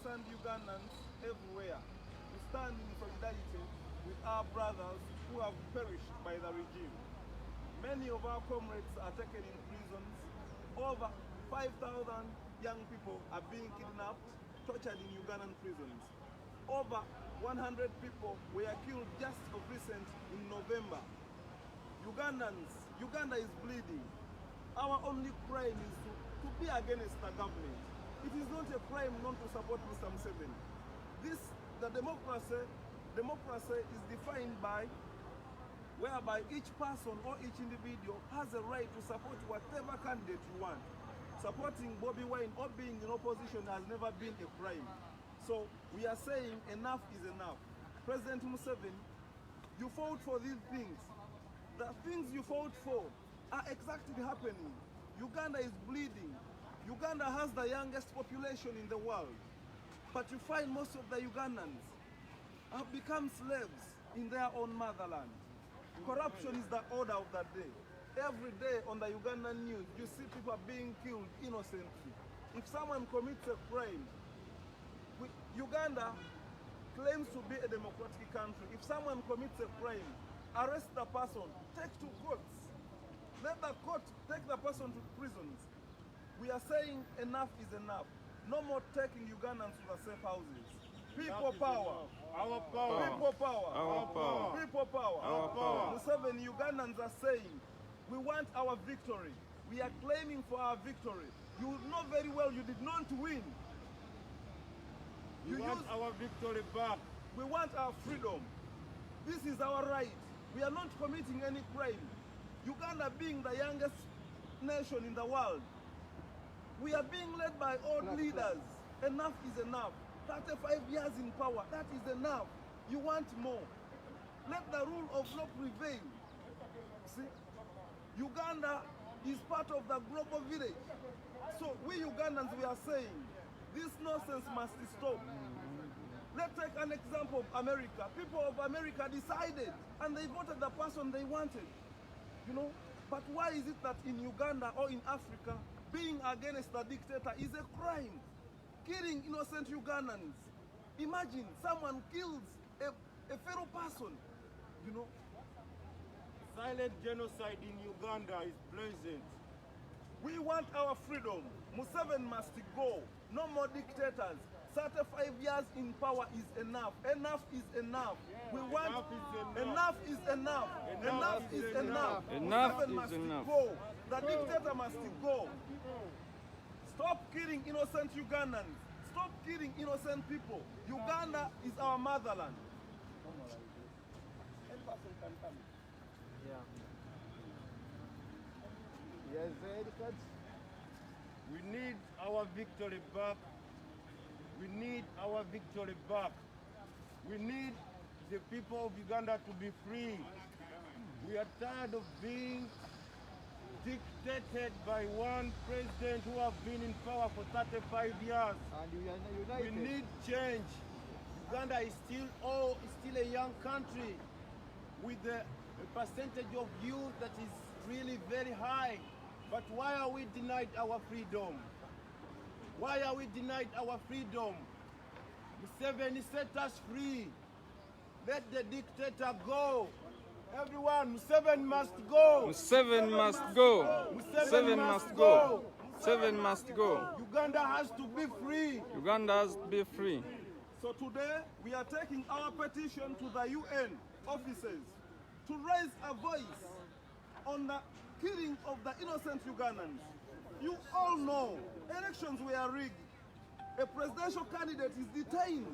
concerned Ugandans everywhere to stand in solidarity with our brothers who have perished by the regime. Many of our comrades are taken in prisons. Over 5,000 young people are being kidnapped, tortured in Ugandan prisons. Over 100 people were killed just of recent in November. Uganda is bleeding. Our only crime is to be against the government. It is not a crime not to support Mr. Museveni. The democracy is defined by whereby each person or each individual has a right to support whatever candidate you want. Supporting Bobi Wine or being in opposition has never been a crime. So we are saying enough is enough. President Museveni, you fought for these things. The things you fought for are exactly happening. Uganda is bleeding. Uganda has the youngest population in the world. But you find most of the Ugandans have become slaves in their own motherland. Corruption is the order of the day. Every day on the Ugandan news, you see people being killed innocently. If someone commits a crime, Uganda claims to be a democratic country. If someone commits a crime, arrest the person, take to courts. Let the court take the person to prisons. We are saying enough is enough. No more taking Ugandans to the safe houses. People power. Our power. People power. Our power. People power. Our power. Museveni, Ugandans are saying, we want our victory. We are claiming for our victory. You know very well you did not win. We want our victory back. We want our freedom. This is our right. We are not committing any crime. Uganda being the youngest nation in the world, we are being led by old leaders. Enough is enough. 35 years in power, that is enough. You want more. Let the rule of law prevail. See, Uganda is part of the global village. So we Ugandans, we are saying, this nonsense must stop. Let's take an example of America. People of America decided and they voted the person they wanted. You know, but why is it that in Uganda or in Africa, being against the dictator is a crime? Killing innocent Ugandans. Imagine someone kills a fellow person, you know. Silent genocide in Uganda is blazing. We want our freedom. Museveni must go. No more dictators. 35 years in power is enough. Enough is enough. We want enough is enough. Enough is enough. Enough Museveni is must enough. go. The dictator must go. Stop killing innocent Ugandans. Stop killing innocent people. Uganda is our motherland. Yes, we need our victory back. We need our victory back. We need the people of Uganda to be free. We are tired of being dictated by one president who has been in power for 35 years. And we are united. We need change. Uganda is still a young country with a percentage of youth that is really very high. But why are we denied our freedom? Why are we denied our freedom? Museveni set us free. Let the dictator go. Everyone, Museveni must go. Museveni must go. Museveni must go. Museveni must go. Uganda has to be free. Uganda has to be free. So today we are taking our petition to the UN offices to raise a voice on the killing of the innocent Ugandans. You all know elections were rigged. A presidential candidate is detained.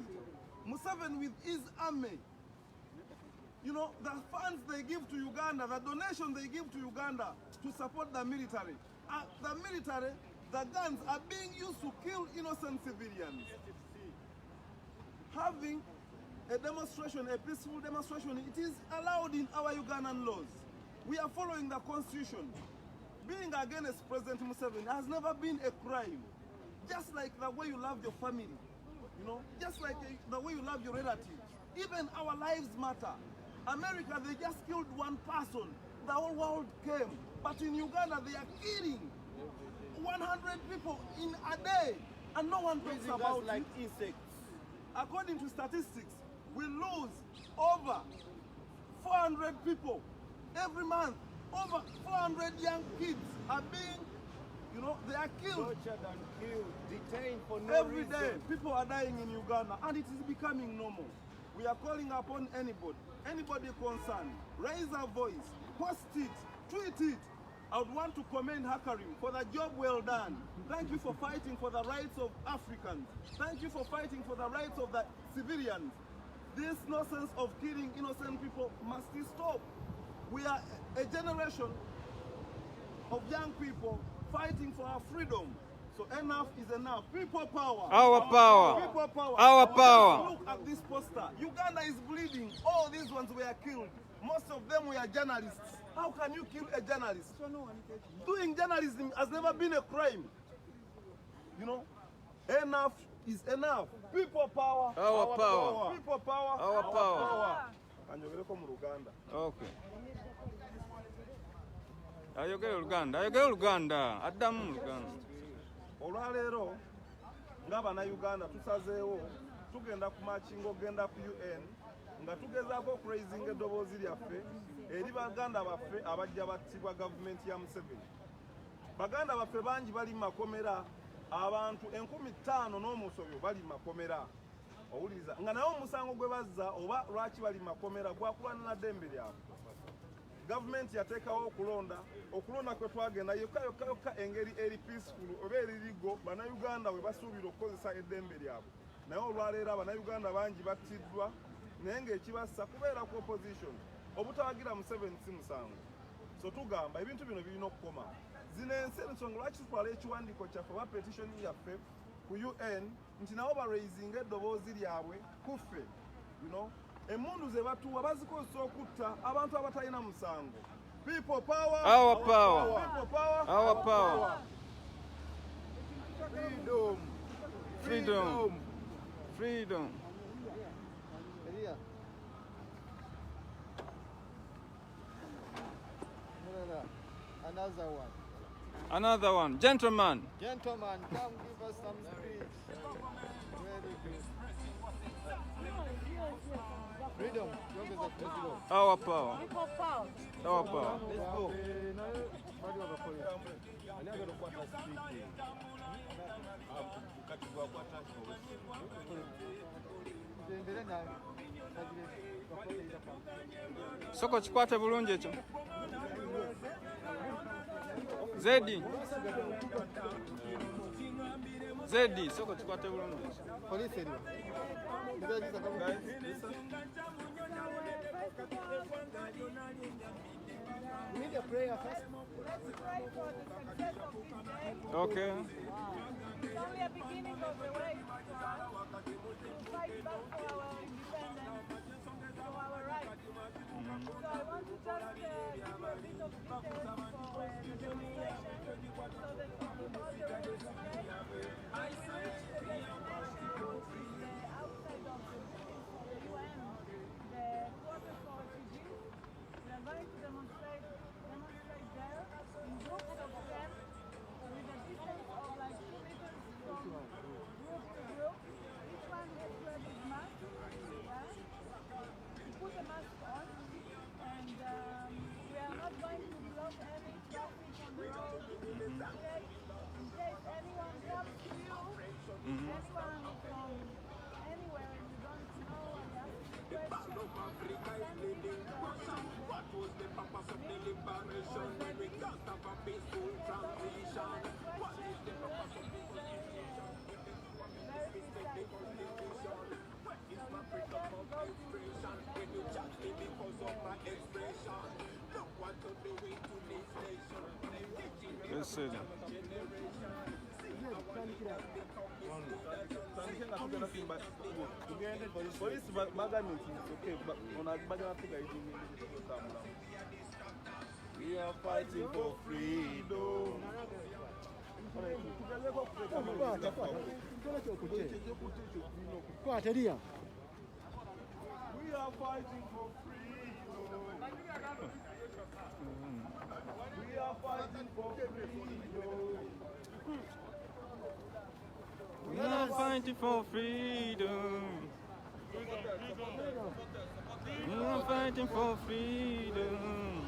Museveni with his army. You know, the funds they give to Uganda, the donation they give to Uganda to support the military. The military, the guns are being used to kill innocent civilians. Having a demonstration, a peaceful demonstration, it is allowed in our Ugandan laws. We are following the constitution. Being against President Museveni has never been a crime. Just like the way you love your family, you know, just like the way you love your relatives. Even our lives matter. America, they just killed one person. The whole world came. But in Uganda, they are killing 100 people in a day. and no one talks Using us about like it. insects. According to statistics, we lose over 400 people every month. Over 400 young kids are being, they are killed. Tortured and killed, detained for no Every reason. day, people are dying in Uganda, and it is becoming normal. We are calling upon anybody concerned, raise a voice, post it, tweet it. I would want to commend Hakarim for the job well done. Thank you for fighting for the rights of Africans. Thank you for fighting for the rights of the civilians. This nonsense of killing innocent people must stop. We are a generation of young people fighting for our freedom. So enough is enough. People power. Our power. People power. Our power. Look at this poster. Uganda is bleeding. All these ones were killed. Most of them were journalists. How can you kill a journalist? Doing journalism has never been a crime. Enough is enough. People power. Our power. People power. Our power. Anyogereko mu Luganda. Okay. Ayogera Luganda. Addamu mu Luganda. Olwaleero ng'Abannayuganda tusazeewo tugenda ku marching ogenda ku UN nga tugezaako okuraisinga eddoboozi lyaffe eri baganda baffe abajja battibwa gavumenti ya Museveni. Baganda baffe bangi bali mu makomera, abantu 5000 n'omusobyo bali mu makomera. Owuliriza nga naye omusango gwe bazza oba lwaki bali mu makomera gwakulwanira ddembe lyabwe. Gavumenti yateekawo okulonda kwe twagenda yokka engeri eri peaceful oba eririgo Bannayuganda we basuubira okukozesa eddembe lyabwe. Naye olwaleero Abannayuganda bangi battiddwa naye ng'ekibassa kubeera ku opposition obutawagira Museveni si musango. So tugamba ebintu bino birina okukoma. Zino ensi ensonga lwaki tutwala ekiwandiiko kyaffe oba petition yaffe ku UN nti nabo baraisinga eddoboozi lyabwe kuffe. Emmundu ze batuwa bazikozesa okutta abantu abatalina musango. People power. Our power. People power. Our power. Freedom. Freedom. Freedom. Elia. No. Another one. Another one. Gentlemen. Gentlemen, come give us some speech. Very good. Freedom. Our power. People power. Our power. Let's go. Soko kikwate bulungi ekyo. Zedi. Soko kikwate bulungi. Police area. We need a prayer first. Let's pray for the success of this day. Okay. It's only a beginning of the way for us to fight back for our independence, for our rights. So I want to just give you a bit of details for the demonstration so that you know the way to stay. I reached the destination, which is outside of the UN, the quarter for refugees. We are going to demonstrate there in groups of 10 with a distance of like 2 meters from group to group. Each one has to wear his mask. To put a mask on, and we are not going to block any traffic on the road. In case anyone comes to you, anyone from anywhere and you don't know and you ask a question, Yes, sir. Police bagambye nti it's okay, but bagala tugaidinga ekitotambula. We are fighting for freedom. Kwata Elia. We are fighting for freedom. We are fighting for freedom. fighting for freedom. We are fighting for freedom.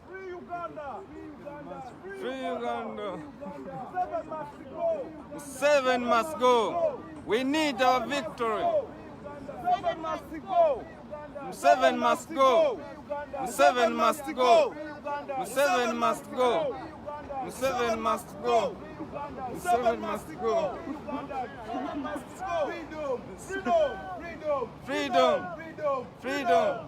Free Uganda! Free Uganda. Seven must go! 7 must go. We need our victory. Seven must go! 7 must go. 7 must go. 7 must go. 7 must go. 7 must go. Freedom! Freedom.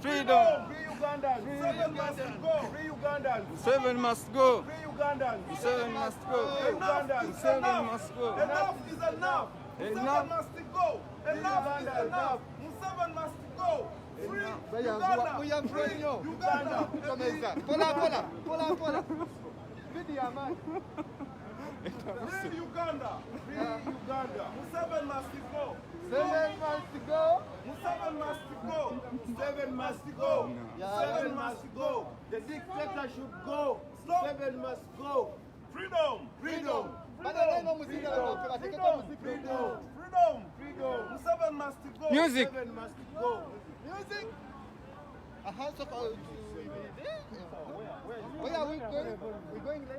Freedom. Free Ugandans! Free Ugandans! 7 must go. Free Ugandans! 7 must go. Ugandans! 7 must go. Enough is enough! Enough. Museveni must go! Enough is enough! Museveni must go! Free Uganda! Uganda! Free Uganda! Free Uganda! Museveni must go! 7 must go. Museveni must go! 7 must go. 7 must go. The dictator should go. 7 must go. Freedom! Freedom. Freedom! Museveni must go! Music. 7 must go. Music. So where are we going? We're going there?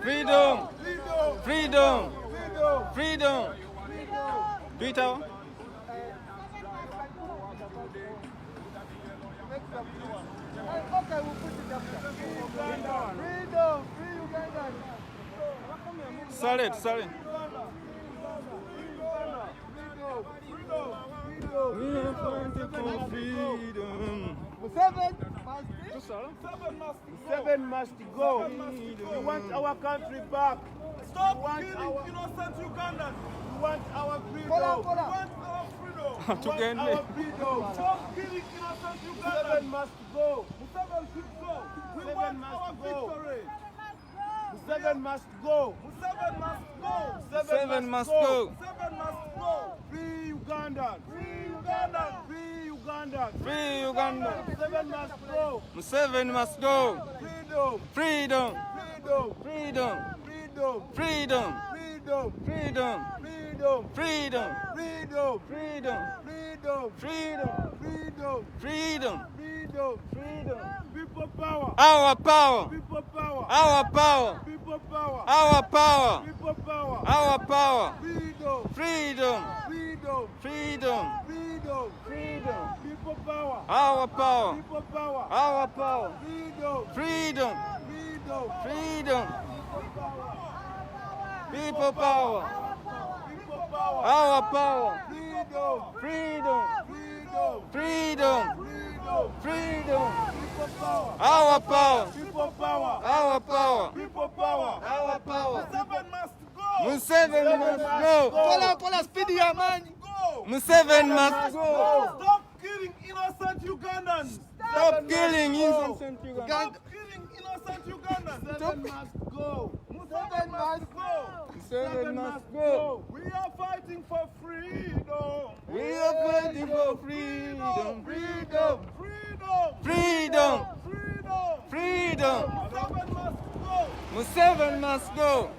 Freedom. Freedom. Freedom. Do it out. Okay, we'll put it up there. Freedom. Free Uganda. Silent, silent. We are fighting for freedom. 7 must 7 must go. We want our country back. Stop We want killing our- innocent Ugandans! We want our freedom. We want our freedom! To We get want me. our freedom. Stop killing innocent 7 Ugandans! must go. Museveni should go! We Seven want must our go. victory! 7 must go. Museveni must go! 7 must go. 7 must go! Free Uganda. Free Uganda! Free Uganda. Free Uganda. 7 must go. 7 must go. Freedom. Freedom. Freedom. Freedom. Freedom. Freedom. Freedom. Freedom. Freedom. Freedom. Freedom. Freedom. Freedom. Freedom. Freedom. Freedom. Freedom. Freedom. People power. Our power. People power. Our power. People power. Our power. People power. Our power. Freedom. Freedom. Freedom. Freedom. Freedom. Freedom. People power. Our power. People power. Our power. Freedom. Freedom. Freedom. Freedom. People power. People power. Our power. Freedom. Freedom. Freedom. Freedom. Freedom. Freedom. People power. Our power. People power. Our power. People power. Our power. Museveni must go! Museveni must go. Pola speed your man. Go! Museveni must go. Stop killing innocent Ugandans! Stop killing innocent Ugandans. Stop killing innocent Ugandans! 7 must go. Museveni must go! Museveni must go. We are fighting for freedom! We are fighting for freedom. Freedom! Freedom! Freedom. Freedom! Freedom. Museveni must go! Museveni must go.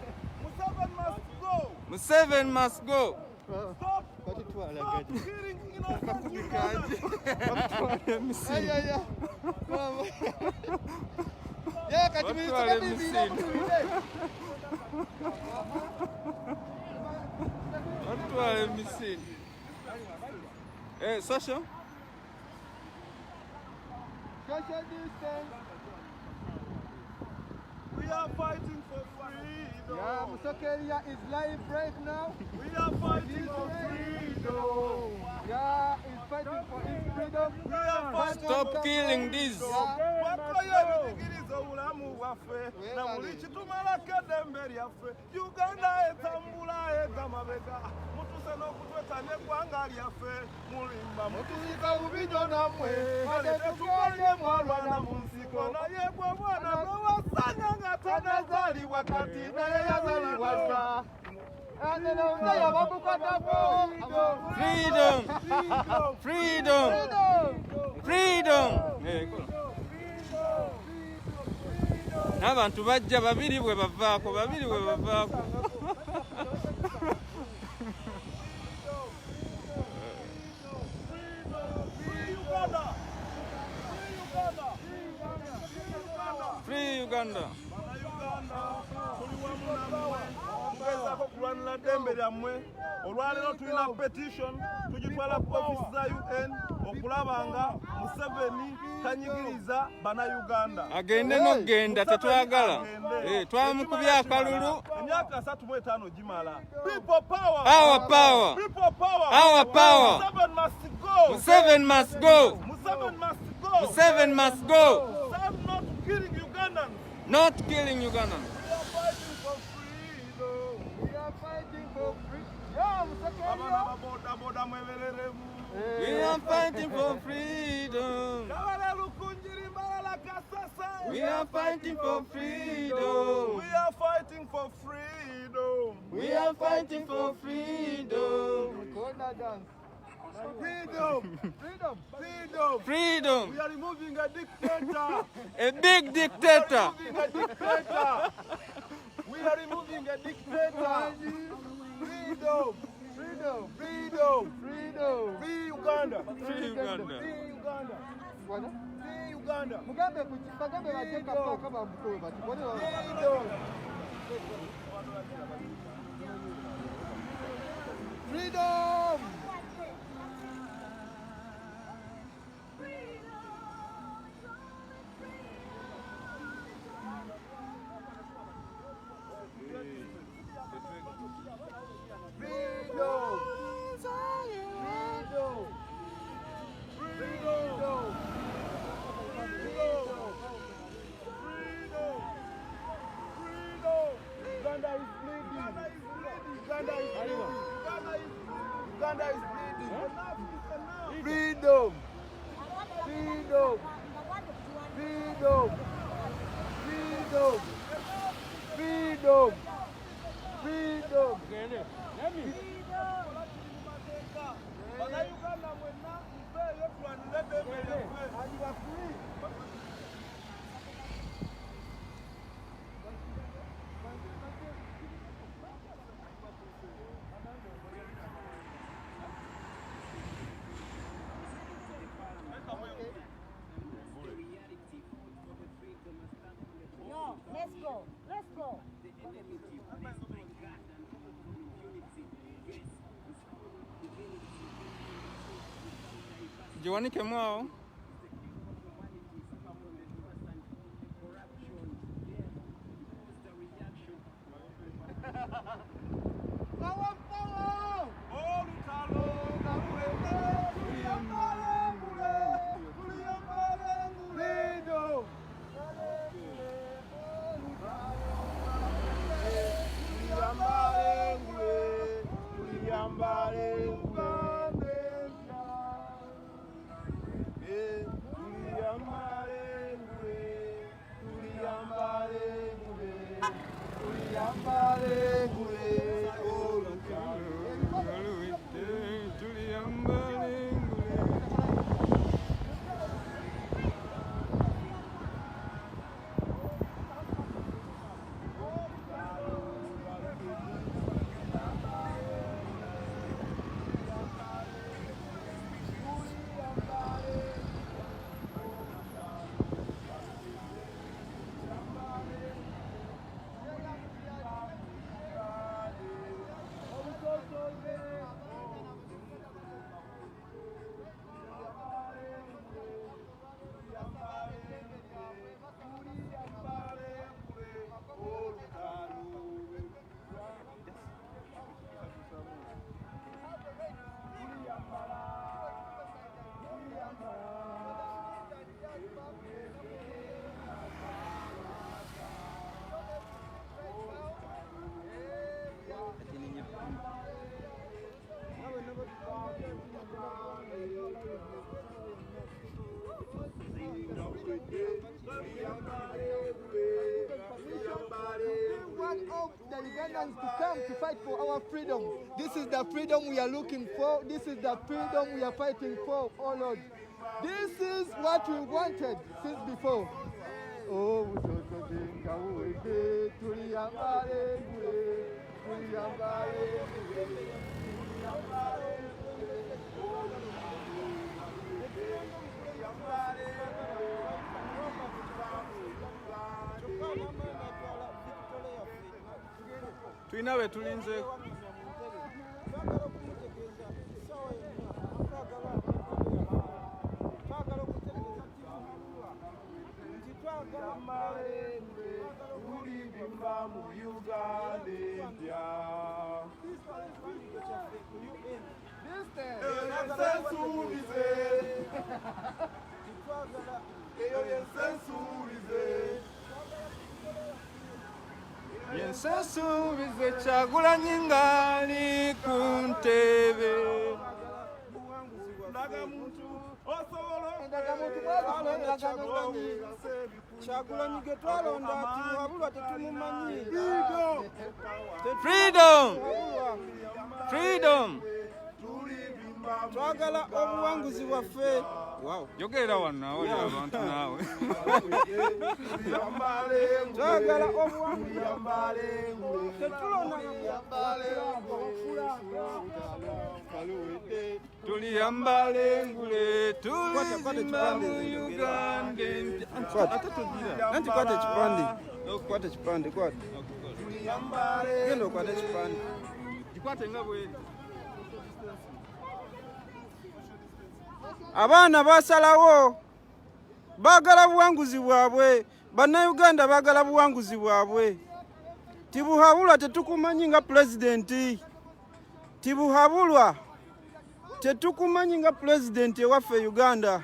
Museveni must go! Museveni must go. Stop! Stop killing innocent Ugandans! Ay, ay, ay. Yeah, kati Watu mimi wale tukati msini. Watu wale misini. Sasha? Social distance. We are fighting for freedom! Yeah, Musokeria is live right now. We are fighting for freedom! Stop killing this. Watoye bidigiriza obulamu bwaffe na buli kitumalako eddembe lyaffe. Uganda etambula egamabega mutuse n'okutwetanya eggwanga lyaffe mulimba mutuyita bubijo nammwe kale tetuganye mwalwana mu nsiko naye gwe mwana gwe wasanga nga tanazaalibwa kati naye yazaalibwa dda. Freedom! Freedom! Freedom! N'abantu bajja babiri bwe bavaako. Free Uganda! Tugezaako kulwanira ddembe lyammwe. Olwaleero tulina petition tugitwala ku ofisi za UN okulaba nga Museveni tanyigiriza bannayuganda. Agende n'okgenda tetwagala. Twamukubya akalulu. Emyaka 35 gimala. People power. Our power. People power. Our power. Museveni must go. Museveni must go. Museveni must go. Museveni must go. Stop not killing Ugandans. Not killing Ugandans. We are fighting for freedom. We are fighting for freedom. We are fighting for freedom. We are fighting for freedom. We are fighting for freedom. Freedom. Freedom. Freedom. Freedom. We are removing a dictator. A big dictator. We are removing a dictator. Freedom. Freedom. Freedom. Freedom. Free Uganda. Free Uganda. Free Uganda. Free Uganda. Mugambe bagambe bateka paka bamukulu bati. Freedom. Freedom. Uganda is bleeding. Freedom. Freedom. Freedom. Freedom. Freedom. Freedom. Let's go. Let's go. Jiwanike mwao. our freedom. This is the freedom we are looking for. This is the freedom we are fighting for, oh Lord. This is what we wanted since before. Oh, Tulina we tulinze. Yensensuubize Kyagulanyi ng'ali ku ntebe. Kyagulanyi ge twalonda ati wabulwa tetumumanyi. Freedom! Freedom! Twagala obuwanguzi bwaffe. Wow. Yogera wano awali abantu naawe. Twagala obuwanguzi. Tetulonda tuliyambala engule tulizimba mu Uganda empya. Nanti kwata ekipande. Kwata ekipande kwata. Genda okwata ekipande. Gikwate nga bweri. Abaana basalawo baagala buwanguzi bwabwe. Bannayuganda baagala buwanguzi bwabwe. Tibuhabulwa tetukumanyi nga pulezidenti. Tibuhabulwa tetukumanyi nga pulezidenti ewaffe Uganda.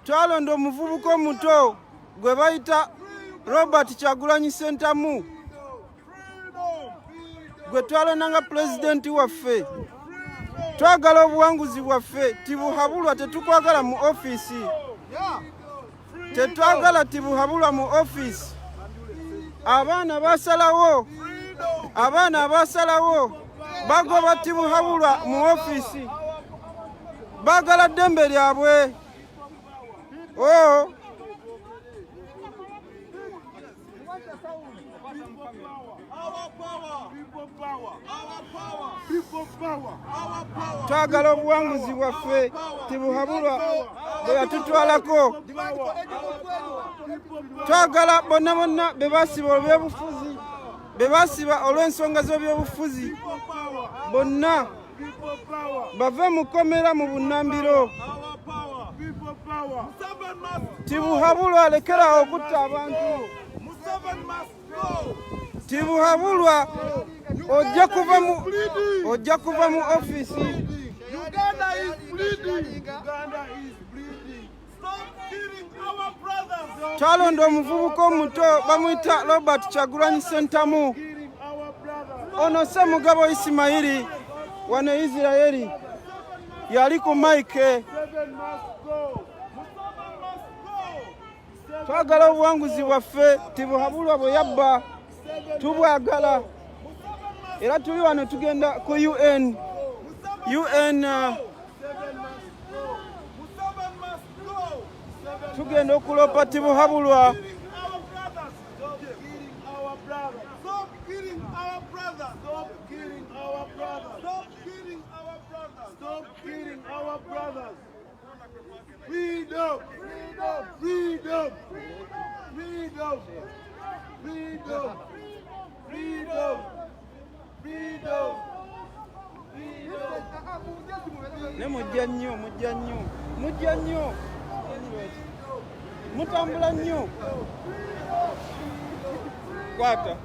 Twalonda omuvubuka omuto gwe bayita Robert Kyagulanyi Ssentamu. Gwe twalonda nga pulezidenti waffe. Twagala obuwanguzi bwaffe. Tibuhabulwa tetukwagala mu ofiisi. Tetwagala tibuhabulwa mu ofiisi. Abaana basalawo bagoba tibuhabulwa mu ofiisi. Baagala ddembe lyabwe. Twagala obuwanguzi bwaffe tibuhabulwa bwe yatutwalako. Twagala bonna bonna be basiba olw'ebyobufuzi, be basiba olw'ensonga z'ebyobufuzi bonna bave mu kkomera mu bunnambiro. Tibuhabulwa alekera okutta abantu. Tibuhabulwa ojja kuva mu ofiisi. Uganda is bleeding. Uganda is bleeding. Stop killing our brothers. Twalonda omuvubuka omuto bamuyita Robert Kyagulanyi Ssentamu. Ono Ssemugabo Isimayiri wano Isirayiri yali ku Mike. Twagala obuwanguzi bwaffe tibuhabulwa bwe yabba tubwagala. Era tuli wano tugenda ku UN. Tugenda okulopa tibuhabulwa. Freedom! Freedom! Freedom! Freedom! Freedom! Freedom! Ne mujja nnyo. Mutambula nnyo. Kwata.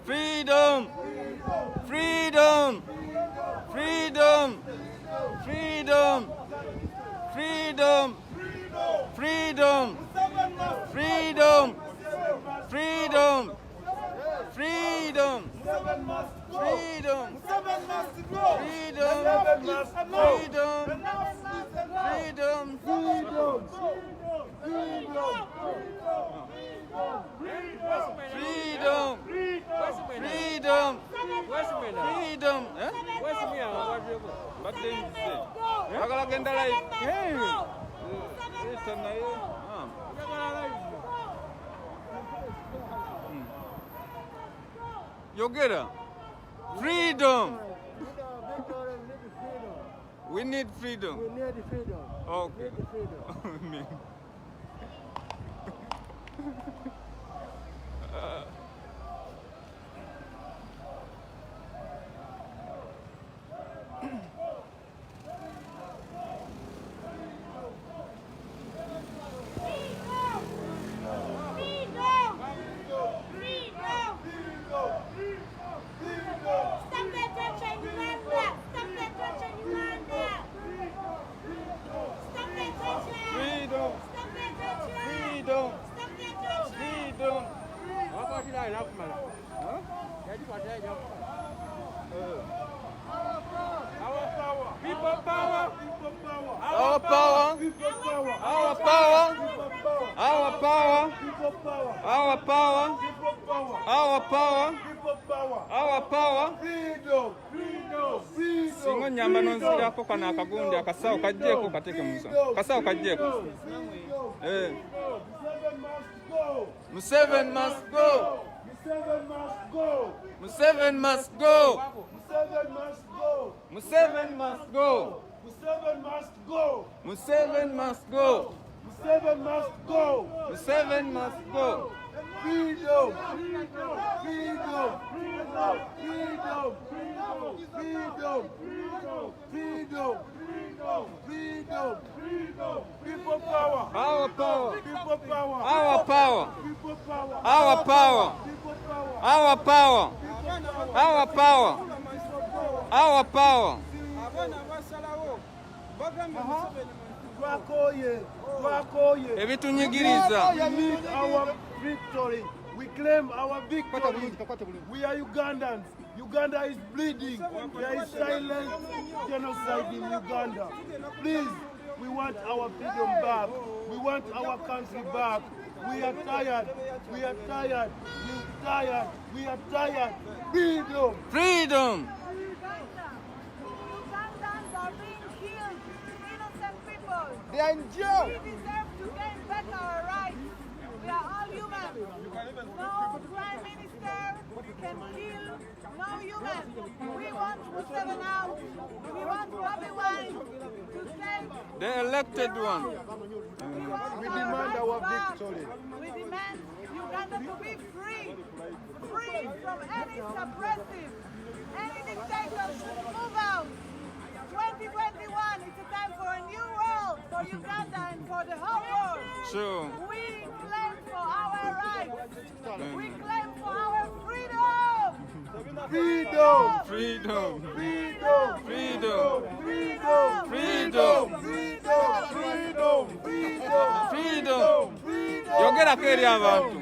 Freedom! Freedom! Freedom! Freedom! Freedom! Freedom! Freedom! Freedom! Freedom! Freedom! must go. Freedom. Enough is enough. Freedom. Enough is enough. Freedom. Freedom. Freedom. Freedom. Freedom. Eh? Badize. Bagala genda live. Yogera. Freedom. We need freedom. We need freedom. Okay. Freedom. Our power. Our power. Our power. Our power. Our power. Our power. Singo nyamba nonzirako kana akagundi akasawo kajjeko kateke musa. Kasawo kajjeko. Museveni must go. Museveni must go. Museveni must go. Museveni must go. Museveni must go. Museveni must go. Museveni must go. Freedom. Freedom. Freedom. Freedom. Freedom. Freedom. Freedom. Freedom. People power. Our power. People power. Our power. People power. Our power. People power. Our power. Our power. Our power. Ebitunyigiriza. We need our victory. We claim our victory. We are Ugandans. Uganda is bleeding. There is silent genocide in Uganda. Please, we want our freedom back. We want our country back. We are tired. We are tired. We are tired. We are tired. Freedom. Freedom. Ugandans are being killed. Innocent people. They are in jail. We deserve to gain back our rights. We are all human. No prime minister can kill no human. We want Museveni out. We want Bobi Wine to take. The elected one. We demand our victory. We demand Uganda to be free. Free from any suppressive, any dictators should move out. 2021, it's a time for a new world for Uganda and for the whole world. Sure. We claim for our rights. We claim for our freedom. Freedom. Freedom. Freedom. Freedom. Freedom. Freedom. Freedom. Freedom. Freedom. Yogera keri abantu.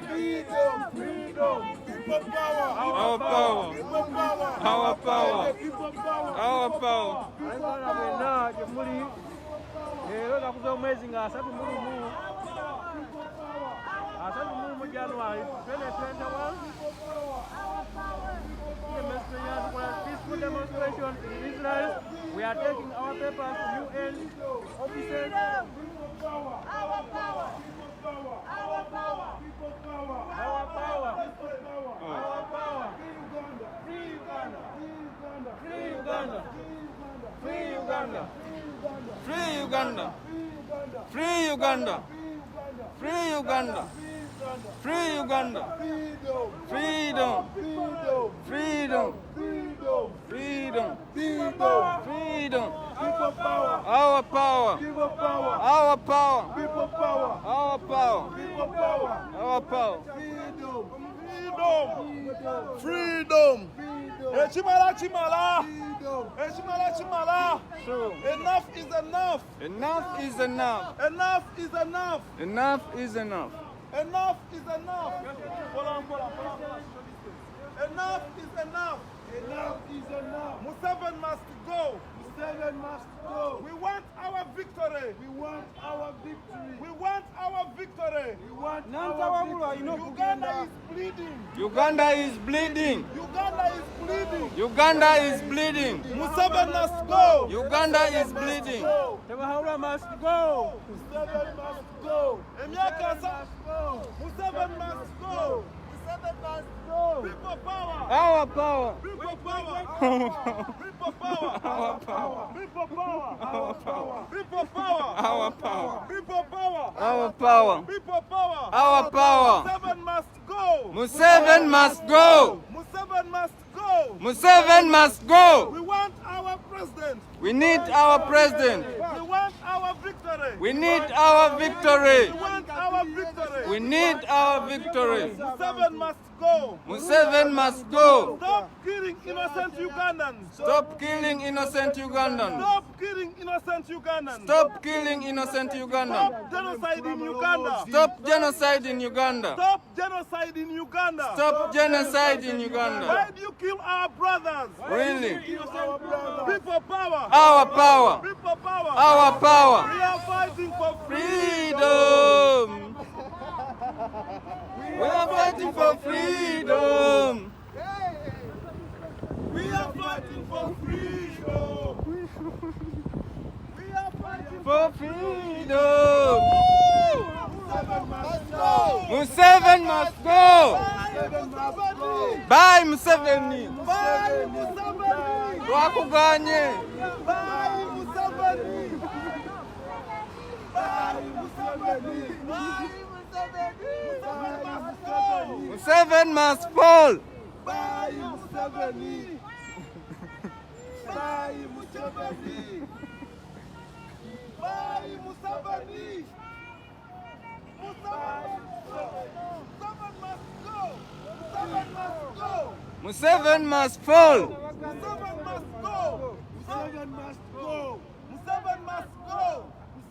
Freedom. People power. Our power. People power. Our power. People power. Our power. Abaana bonna gye muli leero nakuza omwezi nga 3 mu January 2021 peaceful demonstration in Israel. We are taking our papers to UN offices. Our power. Our power. People power. Our power. Our power. Free Uganda. Free Uganda. Free Uganda. Free Uganda. Free Uganda. Free Uganda. Free Uganda. Freedom. Freedom. Freedom. Freedom. People power. Our power. People power. Our power. People power. Our power. People power. Our power. Freedom. Freedom. Chimala, chimala. Chimala, chimala. True. Enough is enough. Enough is enough. Enough is enough. Enough is enough. Enough is enough. Enough is enough. Enough is enough. Museveni must go. Museveni must go. We want our victory. We want our victory. We want our victory. We want our victory. Uganda is bleeding. Uganda is bleeding. Uganda is bleeding. Uganda is bleeding. Museveni must go. Uganda is bleeding. Tebahawula must go. Museveni must go. Museveni must go. Museveni must go. People power. Our power. People power. People power. Our power. People power. Our power. People power. Our power. People power. Our power. People power. Our power. Museveni must go. Museveni must go. Museveni must go. Museveni must go. We want our president. We need our president. We want our victory. We need our victory. We want our victory. We need our victory. Museveni must go. Museveni must go. Stop killing innocent Ugandans. Stop killing innocent Ugandans. Stop killing innocent Ugandans. Stop killing innocent Ugandans. Stop genocide in Uganda. Stop genocide in Uganda. Stop genocide in Uganda. Stop genocide in Why Uganda. do you kill our brothers? Really? People power. Our power. People power. Our power. We are fighting for Freedom. We are fighting for freedom. We are fighting for freedom. We are fighting For freedom. Museveni must go. Museveni must go. Bye, Bye Museveni. Museveni. Bye, Museveni. Twakuganye. Bye, Museveni. Bye, Museveni. Bye, Museveni. Museveni must fall. Bye, Museveni. Bye, Museveni. Bye, Museveni. Museveni must fall. Museveni must go. Museveni must go. Museveni must go.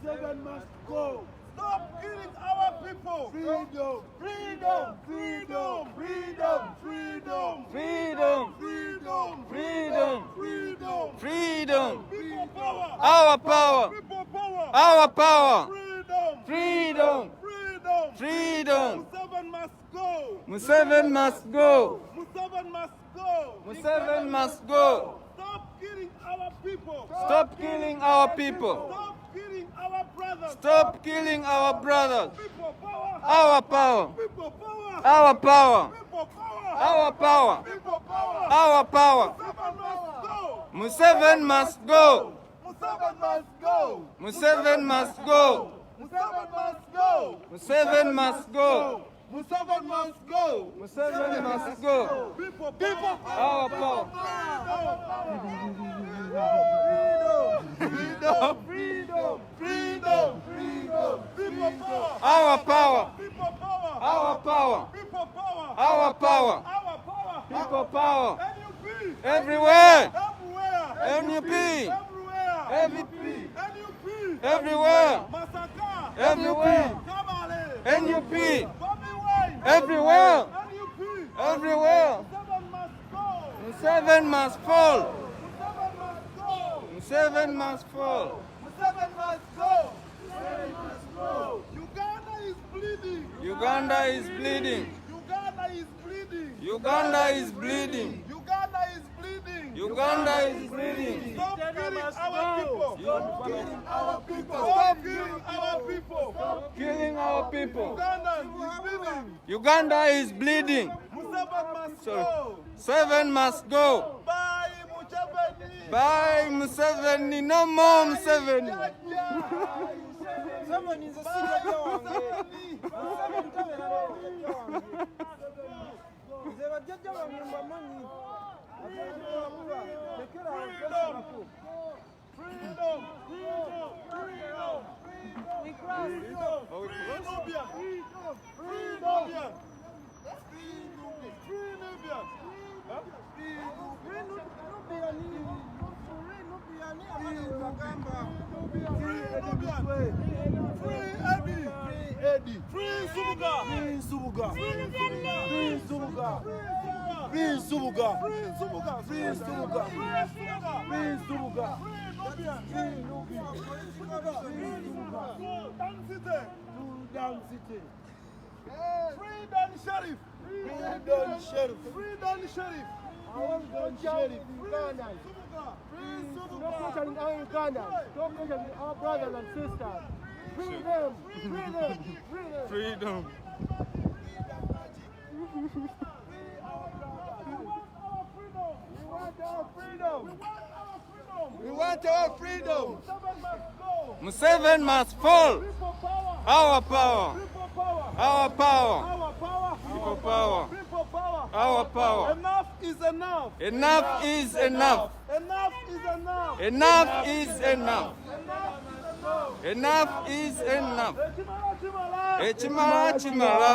Museveni must go. Stop killing our people. Freedom. Freedom. Freedom. Freedom. Freedom. Freedom. Freedom. Freedom. Freedom. Freedom. People power. Our power. People power. Our power. Freedom. Freedom. Freedom. Freedom. Museveni must go. Museveni must go. Museveni must go. Museveni must go. Stop killing our people. Stop killing our people. Stop killing our brothers. Stop killing our brothers. People power. Our power. People power. Our power. People power. Our power. People power. Our power. Museveni must go. Museveni must go. Museveni must go. Museveni must go. Museveni must go. Museveni must go. Museveni Museveni must must go. go. People Our power. Freedom. Freedom. Freedom. Freedom. People power. Our power. People power. Our power. People power. Our power. Our power. People power. NUP. Everywhere. Everywhere. NUP. Everywhere. NUP. NUP. Everywhere. Massacre. Everywhere. Kabale. NUP. Bobi Wine. Everywhere. NUP. Everywhere. Museveni must go. Museveni must fall. Museveni must go. Museveni must fall. Museveni must go. Uganda is bleeding. Uganda is bleeding. Uganda is bleeding. Uganda is bleeding. Uganda is bleeding. Uganda is bleeding. Stop killing our people. Stop killing our people. Stop killing our people. Stop killing our people. Uganda is bleeding. Uganda is bleeding. Museveni must Sorry. go. Museveni must go. Bye, Museveni. Bye Museveni. No more Museveni. Freedom. Freedom. Freedom. We cross. Free Nsubuga. Free Nsubuga. Free Nsubuga. Free Nsubuga. Free Nubi. Down City. Down City. Free Don Sheriff. Free Don Sheriff. Free Don Sheriff. I want Don Sheriff. Uganda. Free Nsubuga. Stop questioning our brothers and sisters. Free them. Free them. Free them. Freedom. We want our freedom. Museveni must fall. Our power. Our power. People power. Our power. Enough is enough. Enough is enough. Enough is enough. Enough is enough. Enough is enough. Echimala chimala.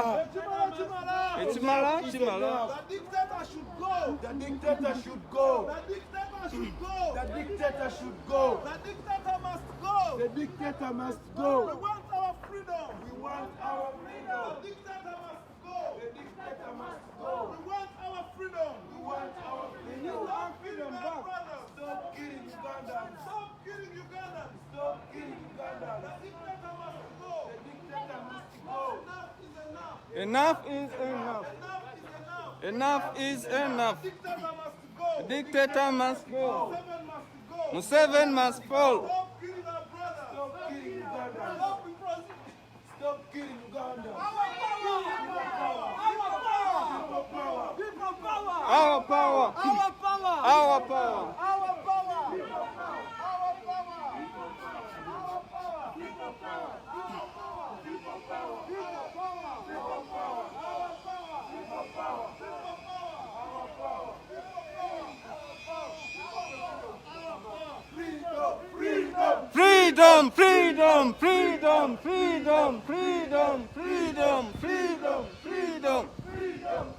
Echimala chimala. The dictator should go. The dictator should go. The dictator should go. The dictator should go. The dictator must go. The dictator must We go. want our freedom. We want our freedom. The dictator must go. The dictator must go. We want our freedom. We want our freedom. Stop killing our brothers. Stop killing Ugandans. Stop killing Ugandans. Stop killing Ugandans. The dictator must go. The dictator must go. Enough is enough. Enough is enough. Enough is enough. Enough is enough. The dictator must go. The dictator must go. Museveni must go. Museveni must fall. Stop killing our brothers. Stop killing Ugandans. Stop because Stop killing Ugandans. people power. Our power. Our power. Our power. Our power. Freedom, freedom, freedom, freedom, freedom, freedom, freedom, freedom,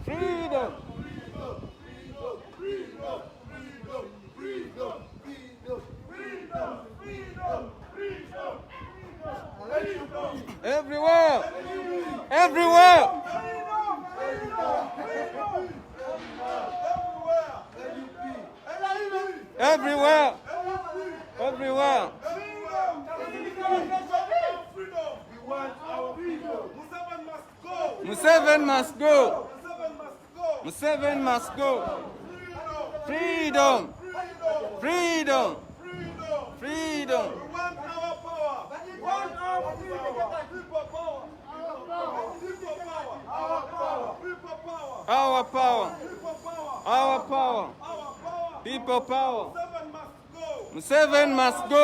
freedom. Everywhere, everywhere, everywhere, everywhere. We want our freedom. Museveni must go. Museveni must go. Museveni must go. Freedom, freedom, freedom. We want our power. We want our freedom. People power. People power. Our power. People power. Our power, People power. our power, Our power. people power. Museveni must go.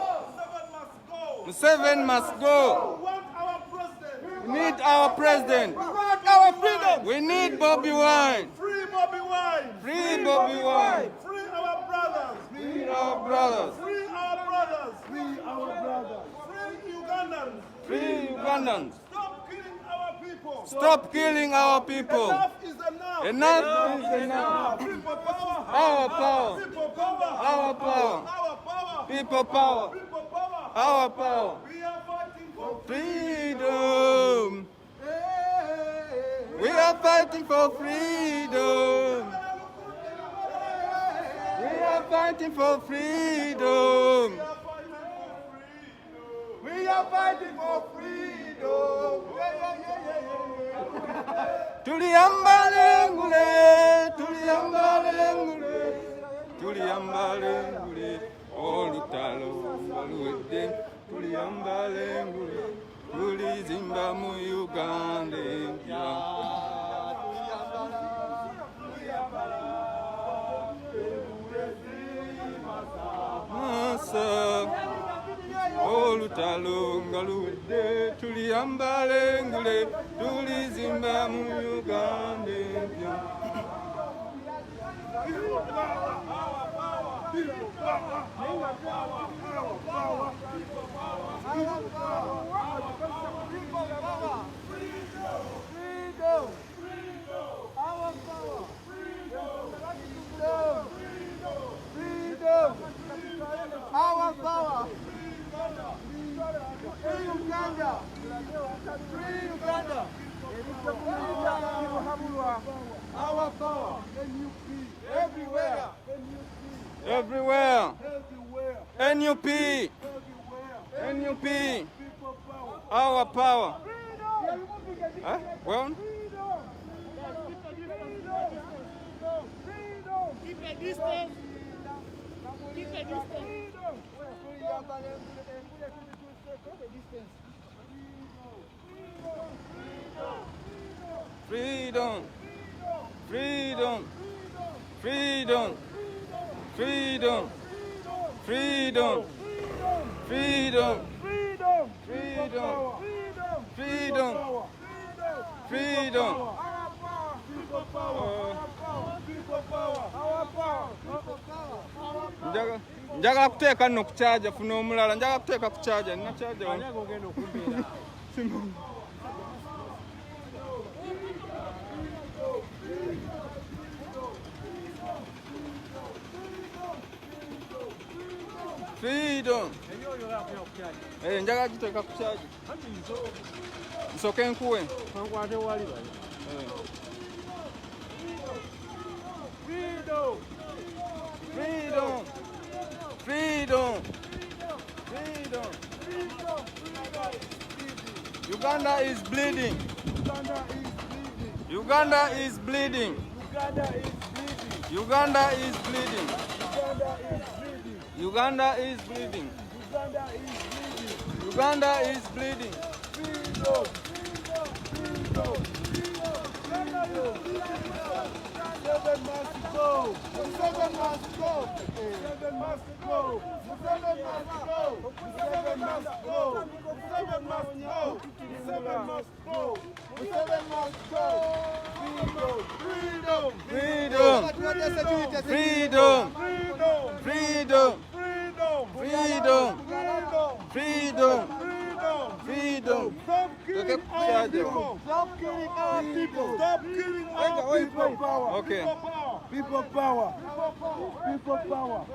Museveni must go. Museveni must go. Museveni must We go. want our president. We need our president. We want our freedom. We need Bobi Wine. Free Bobi Wine. Free Bobi Wine. Free our brothers. Free our brothers. Free our brothers. Free our brothers. Free Ugandans. Free Ugandans. Stop killing our people. Stop killing our people. Enough is enough. Enough is enough. People power. Our power. People power. Our power. Our power. People power. People power. Our power. We are fighting for Freedom. We are fighting for freedom. We are fighting for freedom. We are fighting for freedom. Tuliyambalengule, tuliyambalengule, tuliyambalengule, olutalo waluwedde, tuliyambalengule, tulizimba mu Uganda empya. Masa, olutalo nga luwedde, tuliyambalengule, tulizimba mu Uganda empya. Our power. Free Uganda. Free Uganda. Our power. Everywhere. Everywhere. NUP. Everywhere. NUP. People power. Our power. Huh? Well, Keep a distance. Keep a distance. freedom. Freedom. Freedom. Freedom. Freedom. Freedom. Freedom. Freedom. Freedom. Njagala kuteeka nno ku charger funa omulala njagala kuteeka ku charger nina charger wano. Freedom. Njagala giteeka ku charger. Nsooke nkuwe. Freedom. Freedom. Freedom. Freedom. Uganda is bleeding. Uganda is bleeding. Uganda is bleeding. Uganda is bleeding. Uganda is bleeding. Seven must go. Seven must go. Seven must go. Seven must go. Seven must go. Seven must go. Seven must go. Seven must go. Freedom. Freedom. Freedom. Freedom. Freedom. Freedom. Freedom. Freedom. Freedom. Stop killing our people. Stop killing our people. Stop killing our people. Power. Okay. People power. People power.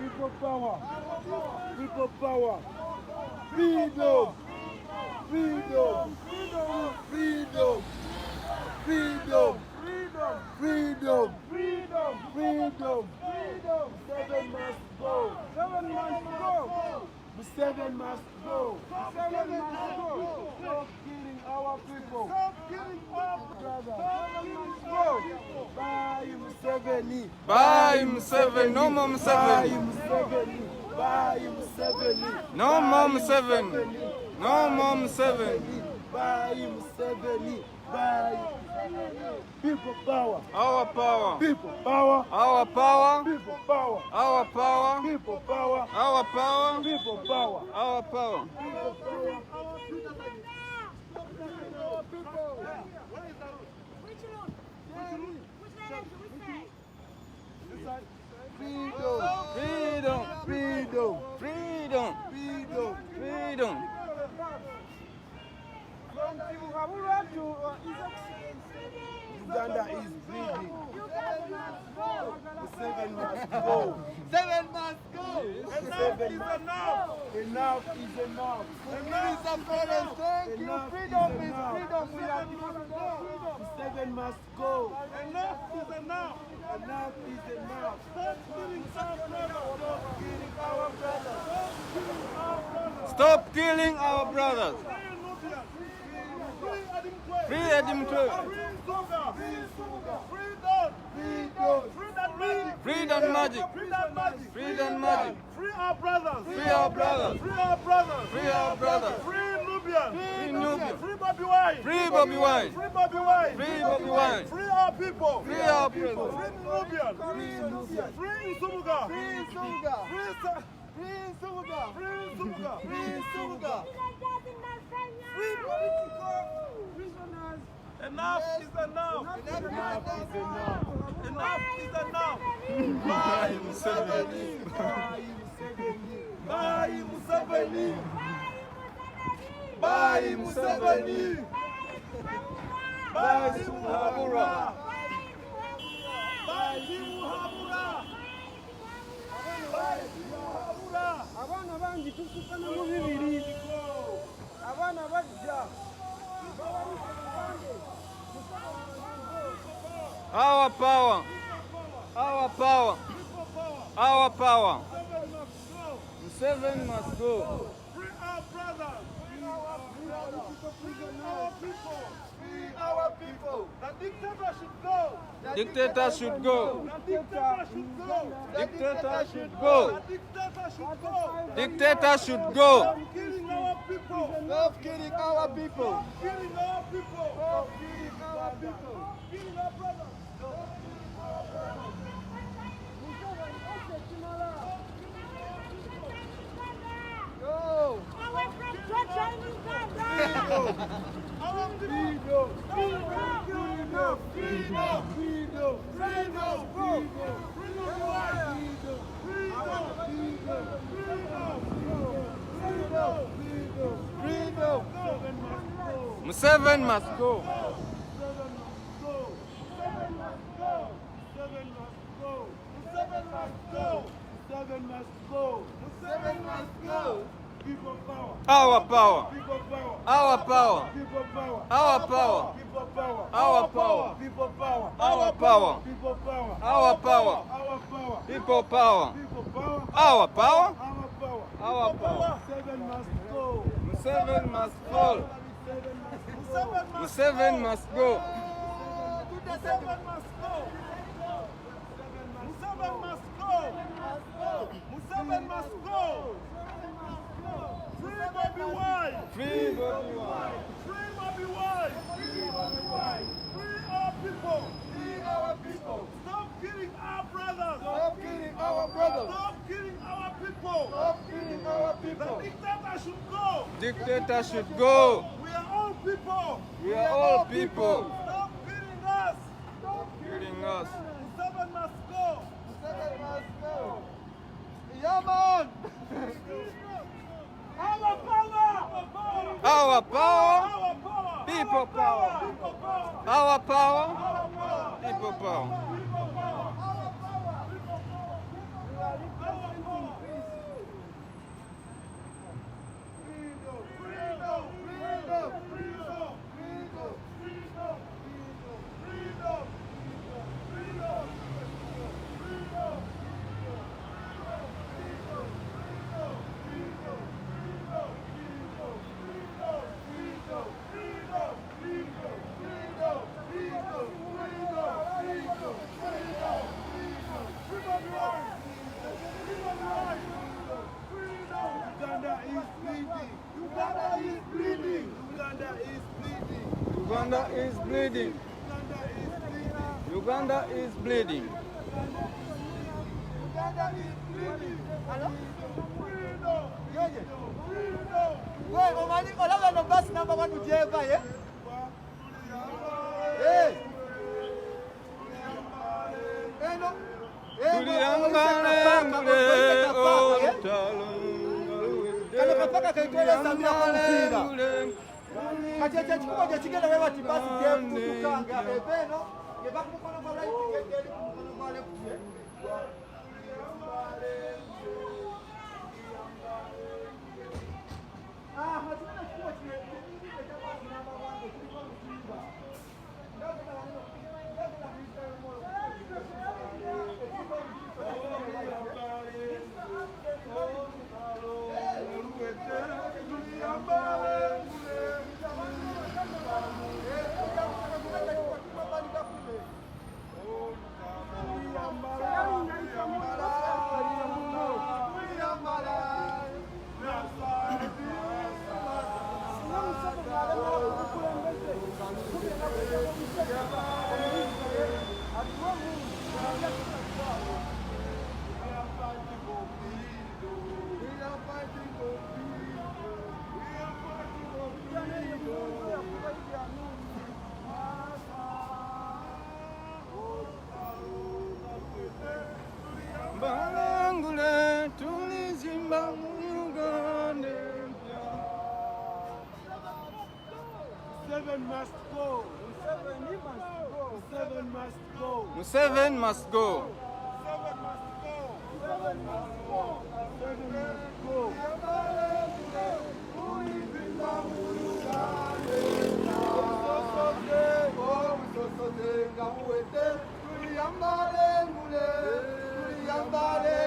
People power. People power. Freedom. Freedom. Freedom. Freedom. Freedom. Freedom. Freedom. Seven must go. Seven must go. The seven must go. Seven must go. Stop killing our people. Stop killing our brothers. Go. Bye Museveni. Bye Museveni. No more Bye Museveni. Museveni. Bye Museveni. No more Museveni. No more Museveni. Bye Museveni. Bye. People power. Our power. People power. Our power. People power. Our power. People power. Our power. People power. Our power. Freedom. Freedom. Freedom. Freedom. Freedom. Freedom. Uganda is bleeding. Seven must go. Seven must go. Enough is enough. Enough is enough. Mr. President, thank you. Enough Freedom is is enough. freedom. We are freedom. Seven must go. Enough is enough. Enough is enough. Stop killing our brothers. Stop killing our brothers. Stop killing our brothers. Free Free Edim Twe. Free that magic. Free that magic. Free our brothers. Free our brothers. Free our brothers. Free our brothers. Free Nubian. Free Nubian. Free Bobi Wine. Free Bobi Wine. Free Bobi Wine. Free Bobi Wine. Free our people. Free our people. Free Nubian. Free Nsumuga. Free Nsumuga. Free Free Nsumuga. Free Nsumuga. Free Nsumuga. Free political prisoners. Enough is enough. Enough is enough. Enough is enough. Bye Museveni. Bye Museveni. Bye Museveni. Bye Muhabura. Bye Muhabura. Bye Muhabura. Abana bangi tusukana mu bibiri. Abana bajja. Our power. Our power. Our power. Museveni must go. Museveni must go. Free our brothers. Free our brothers. Free our people. Free our people. The dictator should go. Dictator should go. The dictator should go. Dictator should go. The dictator should go. Dictator should go. Stop killing our people. Stop killing our people. Stop killing our people. Stop killing our people. Stop killing our brothers. Go. Away from torture in Uganda! Our people. Museveni must go. People power. Our power. People power. Our power. People power. Our power. People power. Our power. People power. Our power. People power. Our power. Our power. People power. People power. Our power. Our power. Our power. Seven must go. Museveni must fall. Museveni must Museveni must go. Museveni must go. Museveni must go. Museveni must go. Free Bobi Wine. Free Bobi Wine. Free Bobi Wine. Free our people. Free our people. Stop killing our brothers. Stop killing our brothers. Stop killing our people. Stop killing our The people. dictator should go. Dictator should go. We are all people. We are all people. Stop killing us. Killing us. Museveni must go. Museveni must go. Yeah, man. Our power. Our power. Our power. People power. People power. Our power. Our power. People power. People power. Uganda is bleeding. Uganda is bleeding. Wait, Omani, olaba no bus number 1 ujeva, yeah? Hey. Eno. Kano kapaka kaitweleza bila kumupira. Kati ekikuba gye kigenda bwe bati basi gyekutukanga ebeno geba ku mukono gwa right ngeri ku mukono gwa left. Hatuna kikuba kile cha basi namba 1 kilikuwa mtimba. Balangule tulizimba Uganda. Museveni must go. Museveni must go. Museveni must go. Museveni must go. Tuliyambale ngule, tuliyambale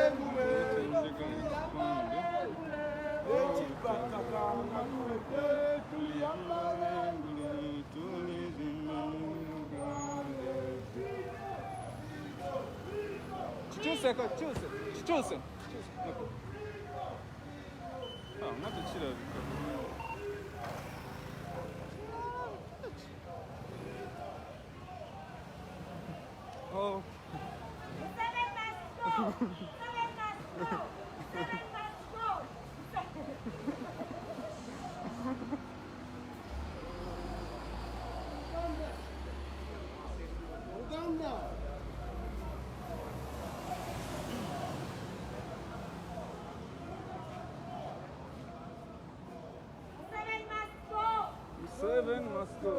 Chichuse. Oh, not the chiller. Oh. Uganda. Seven must go.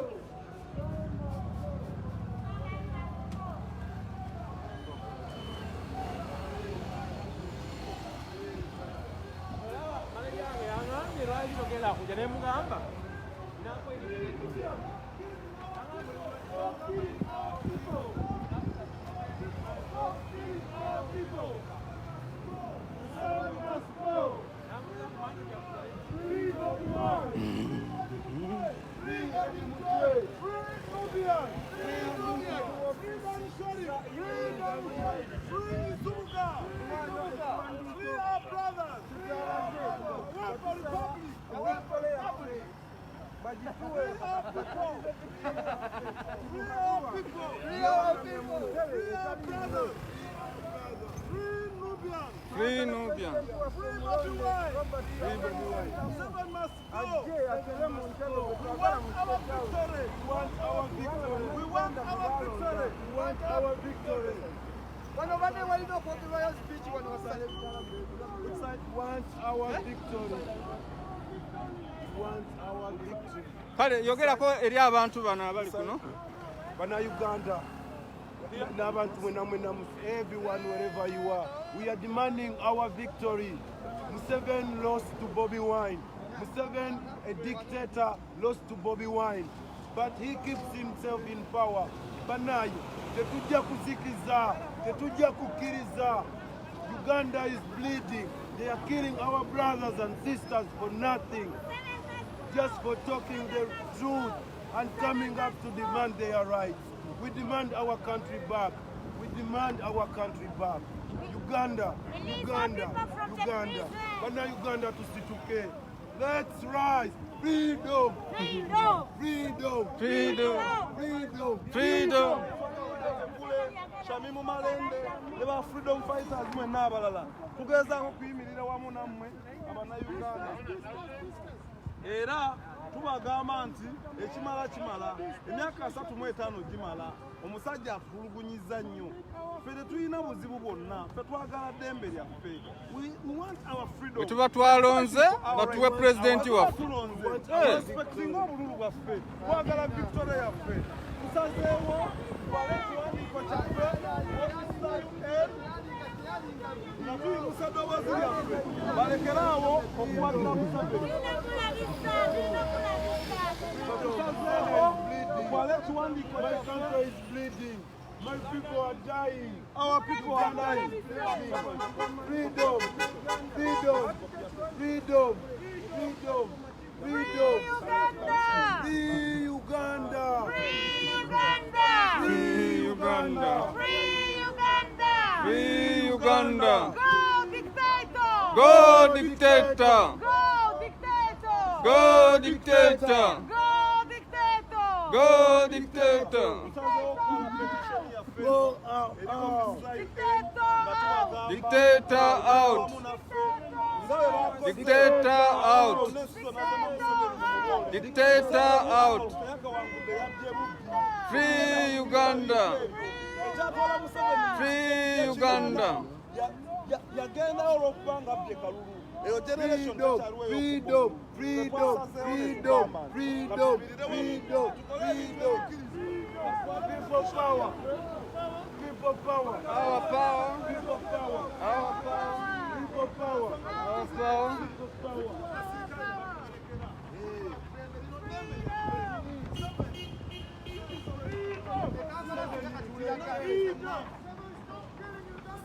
Free Nubian. Free Bobi Wine. Museveni must go. We want our victory. We want our victory. We want our victory. One of them was not for the royal speech when was Want our victory. Want our victory. Kale yogerako eri abantu bano abali kuno. Bana Uganda. N'abantu mwena everyone wherever you are. We are demanding our victory. Museveni lost to Bobi Wine. Museveni, a dictator, lost to Bobi Wine. But he keeps himself in power. Banayo, tetujja kuzikiza, tetujja kukiriza. Uganda is bleeding. They are killing our brothers and sisters for nothing. Just for talking the truth and coming up to demand their rights. We demand our country back. We demand our country back. Uganda, Uganda, Uganda. Bana Uganda tusituke. Let's rise. Freedom. Freedom. Freedom. Freedom. Freedom. Freedom. Shamimu Malende, they were freedom fighters mwe n'abalala. Tugezaako kuyimirira wamu nammwe abana Uganda. Era tubagamba nti ekimala kimala, emyaka 35 gimala, omusajja afulugunyiza nnyo. Ffe tetulina buzibu bwonna, ffe twagala ddembe lyaffe. We want our freedom. Bwe tuba twalonze batuwe pulezidenti waffe. Respecting obululu bwaffe, twagala victoria yaffe. Tusazeewo tubale ekiwandiiko kyaffe, nga tuyimusa ddoboozi lyaffe. Balekeraawo okuwagira Museveni. My country is bleeding. My people are dying. Our people are dying. Freedom. Freedom. Freedom. Freedom. Freedom. Free Uganda. Free Uganda! Free Uganda. Free Uganda! Free Uganda. Go dictator! Go dictator. Go dictator! Go dictator. Go dictator! Go dictator. Go out. Dictator out. Dictator out. Dictator out. Free Uganda. Free Uganda. Yagenda olw'okubanga bye kalulu. Eyo generation Freedom. Freedom. Freedom. Freedom. Freedom. Freedom. People power. People power. Our power. People power. Our power. People power. Our power. People power.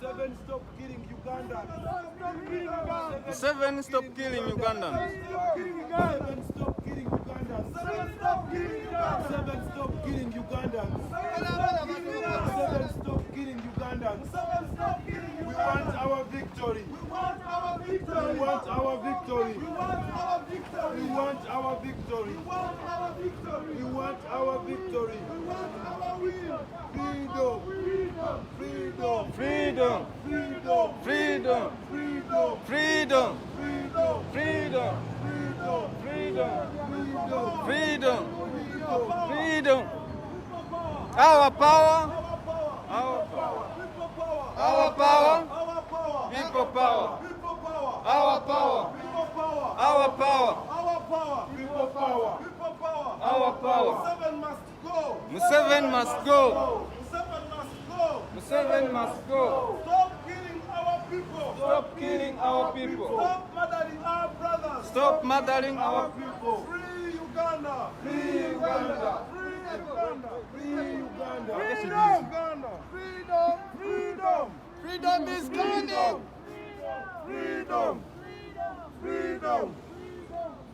Seven, stop killing Uganda. Seven, stop killing Ugandans. Seven, stop killing Uganda. Stop killing Ugandans. Museveni, stop killing Ugandans. Museveni, Stop killing Ugandans. stop killing We Ugandans. want our victory. We want our victory. We want our victory. We want our victory. We want our victory. We want our victory. We want our victory. We want our win. Freedom. Freedom. Freedom. Freedom. Freedom. Freedom. Freedom. Freedom. Freedom. Freedom. Freedom. Freedom. Freedom. Our Our power. Our power. Our power. Our power. People power. People power. Our power. People power. Our power. Our power. People power. People power. Our power. Museveni must go. Museveni must go. Museveni must go. Museveni must go. Stop killing our people. Stop killing our people. Stop murdering our brothers. Stop murdering our people. Free Uganda. Free Uganda. Free Uganda. Free Uganda. Uganda. Freedom. Freedom. Freedom is coming. Freedom. Freedom. Freedom.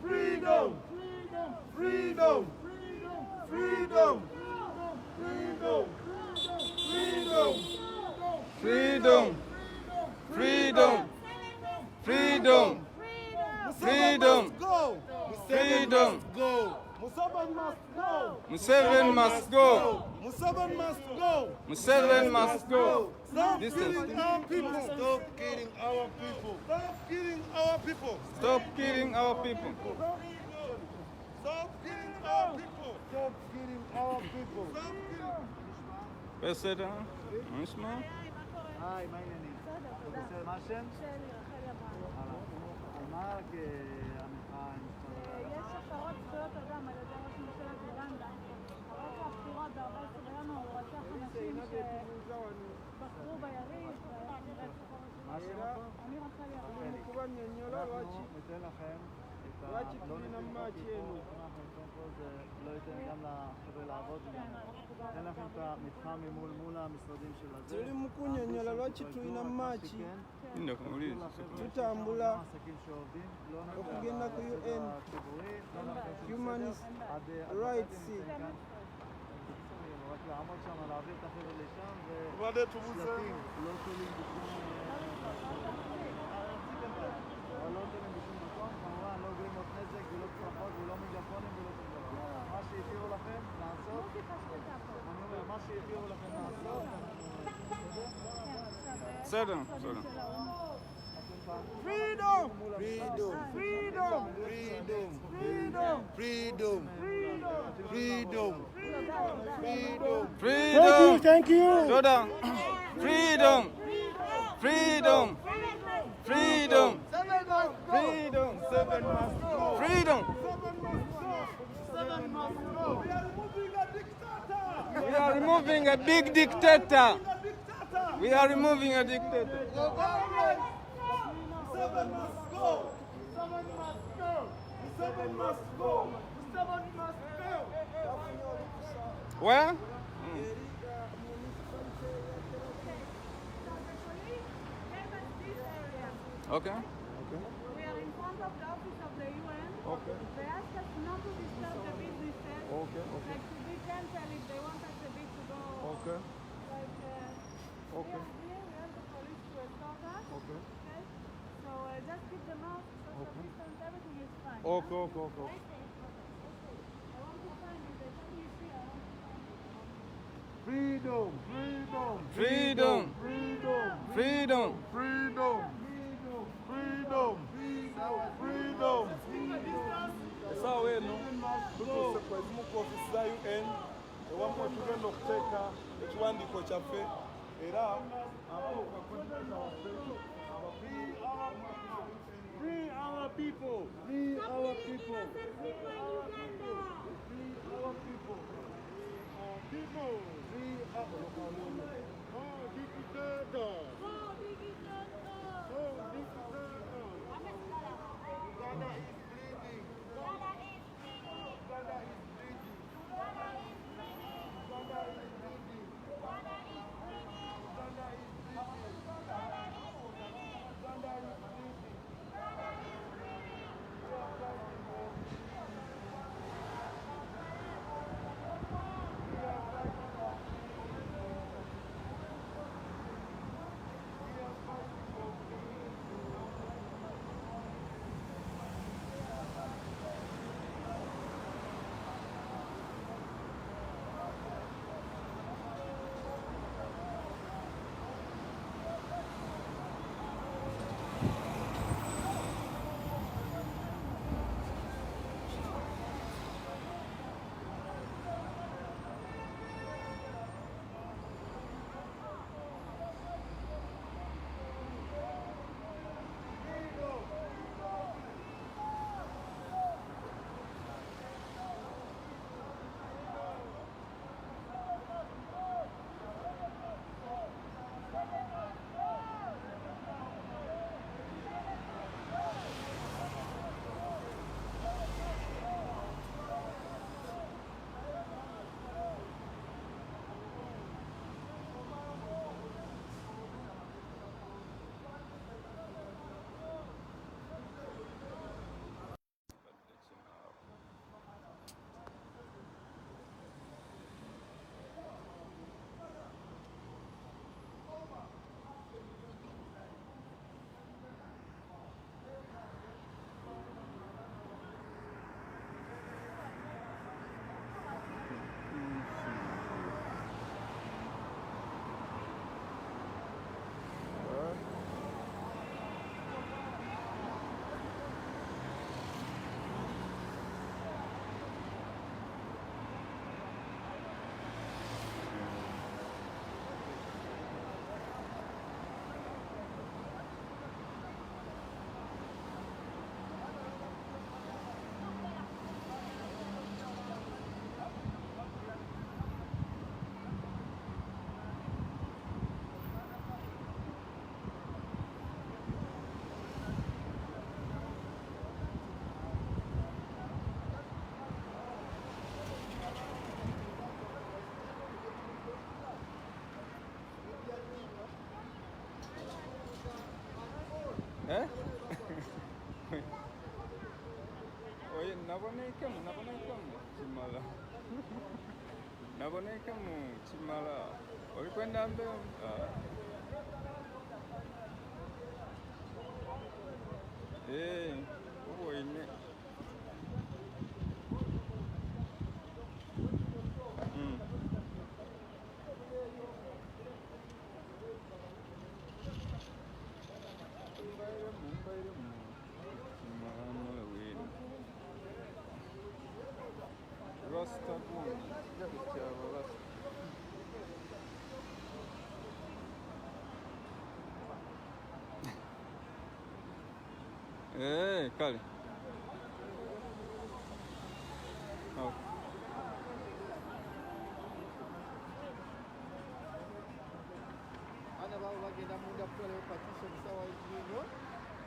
Freedom. Freedom. Freedom. Freedom. Freedom. Freedom. Go. Freedom. Go. Museveni must go. Museveni must go. Museveni must go. Museveni must go. Stop This killing is- our people. Stop killing our people. Stop killing our people. Stop killing our people. Stop killing our people. Stop killing our people. Stop killing. בסדר? מה נשמע? היי, מה העניינים? בסדר, מה השם? שלי, רחל יבן. על מה המחאה? יש הפרות זכויות אדם על ידי ראש ממשלת אוגנדה. הרקע הבחירות ב-14 בינואר הוא רצח אנשים שבחרו ביריב. מה השם אותו? אני רחל יבן. אנחנו ניתן לכם את ה... לא ניתן פה, אנחנו ניתן פה, זה לא ייתן גם לחבר'ה לעבוד. ניתן לכם את המתחם מול המשרדים של הזה. turi mu kunnyonnyola lwaki tulina maaki Ndio kumuuliza. tutambula עסקים שעובדים, לא okugenda ku UN ציבורי, לא נותן Human עד Rights. רק לעמוד שם, להעביר את החבר'ה לשם, Wade tubuze. ושלטים לא תולים בשום... אבל לא תולים בשום מקום, כמובן לא גרימות נזק ולא צרחות ולא מגפונים ולא שום דבר. מה שהתירו לכם לעשות, אני אומר, מה שהתירו לכם לעשות, בסדר, בסדר. Freedom. Freedom. Freedom. Freedom. Freedom. Freedom. Freedom. Freedom. Thank you! תודה. Freedom. Freedom. Freedom. Freedom. Freedom. We are removing a big dictator. We are removing a dictator. Museveni must go. Museveni must go. Museveni must go. Museveni must go. Where? Okay. We are in front of the office of the UN. Okay. They asked us not to disturb the businesses. Okay, okay. Like to be gentle if they want us a bit to go. Okay. Like, Okay. here we have the police to escort us. Okay. Okay? So just keep the mask, social distance, everything is fine. Okay, okay, okay. I want to find you. They tell me free. I want to find you. Freedom. Freedom. Freedom. Freedom. Freedom. Freedom. Freedom. Freedom. Esaawa eno tutuuse kwezimu ku ofisi za UN ewamu tugenda okuteeka ekiwandiiko kyaffe era Free our people. Free our people. Free our people. People. Free our people. Oh, dictator. Oh, dictator. Uganda is bleeding. Uganda is bleeding. Uganda is bleeding. Uganda is bleeding. Uganda is bleeding. Uganda is bleeding. Uganda is bleeding. Uganda is bleeding. Eh? Oye, nabonekemu kimala. Nabonekemu kimala. Oli kwenda mbe? Uboine. Rasta boy. Kale. Oh. Ana babo bagenda munda kutwalayo petition sawa ino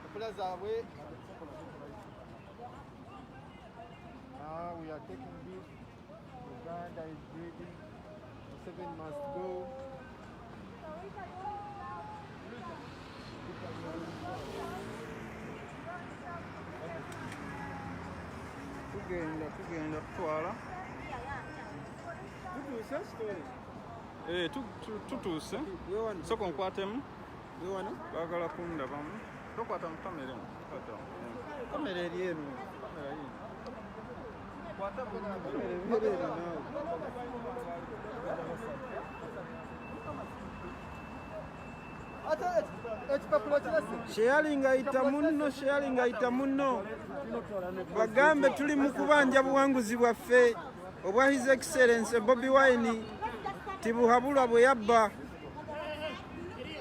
empula zaabwe. We are taking this. Uganda is bleeding. Museveni must go. Tugenda kutwala. Tutuuse. Soko nkwatemu. Bagala kundabamu. Tokwata mu kamera eno. Kamera eri eno. Kwata sharing ayita munno. Bagambe tuli mu kubanja buwanguzi bwaffe obwa His Excellency Bobi Wine tibuhabulwa bwe yabba.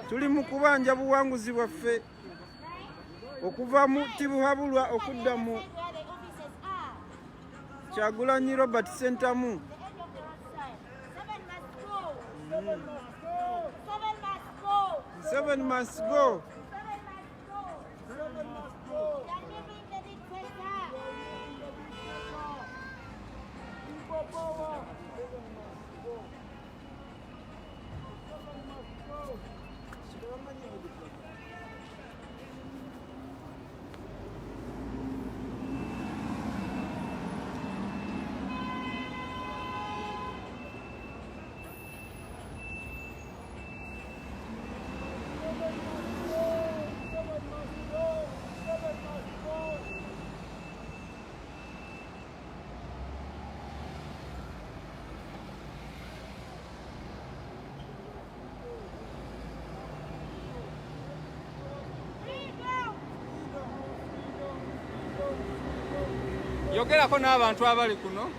Tuli mu kubanja buwanguzi bwaffe okuva mu tibuhabulwa okudda mu Kyagulanyi Robert Ssentamu. Seven must go. Yogerako n'abantu abali kuno.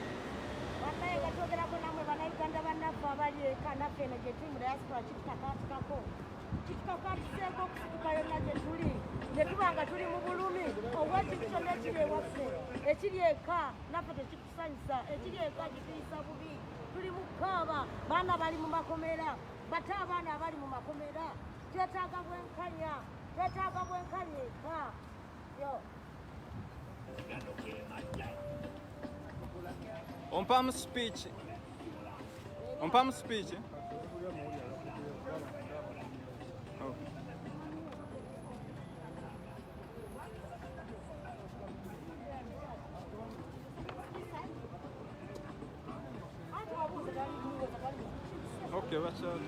Wakaye gatogerako namwe bannayuganda bannaffe abali eka naffe eno gye tuli mu diaspora kitukakaatikako. Kitukakaatiseeko okusituka yonna gye tuli. Ne tuba nga tuli mu bulumi obwekintu kyonna ekiri ewaffe. Ekiri eka naffe tekitusanyusa. Ekiri eka kituyisa bubi. Tuli mu kkaaba. Baana bali mu makomera. Bate abaana abali mu makomera. Twetaaga bwenkanya. Twetaaga bwenkanya eka. Yo. Ompamu speech. Ompamu speech. Oh. Okay, watch out.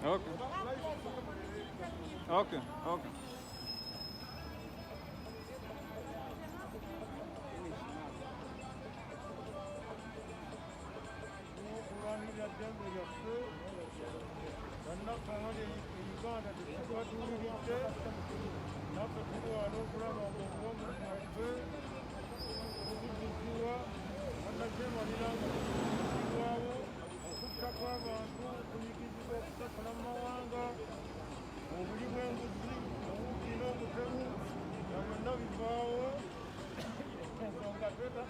Okay. Okay. Okay.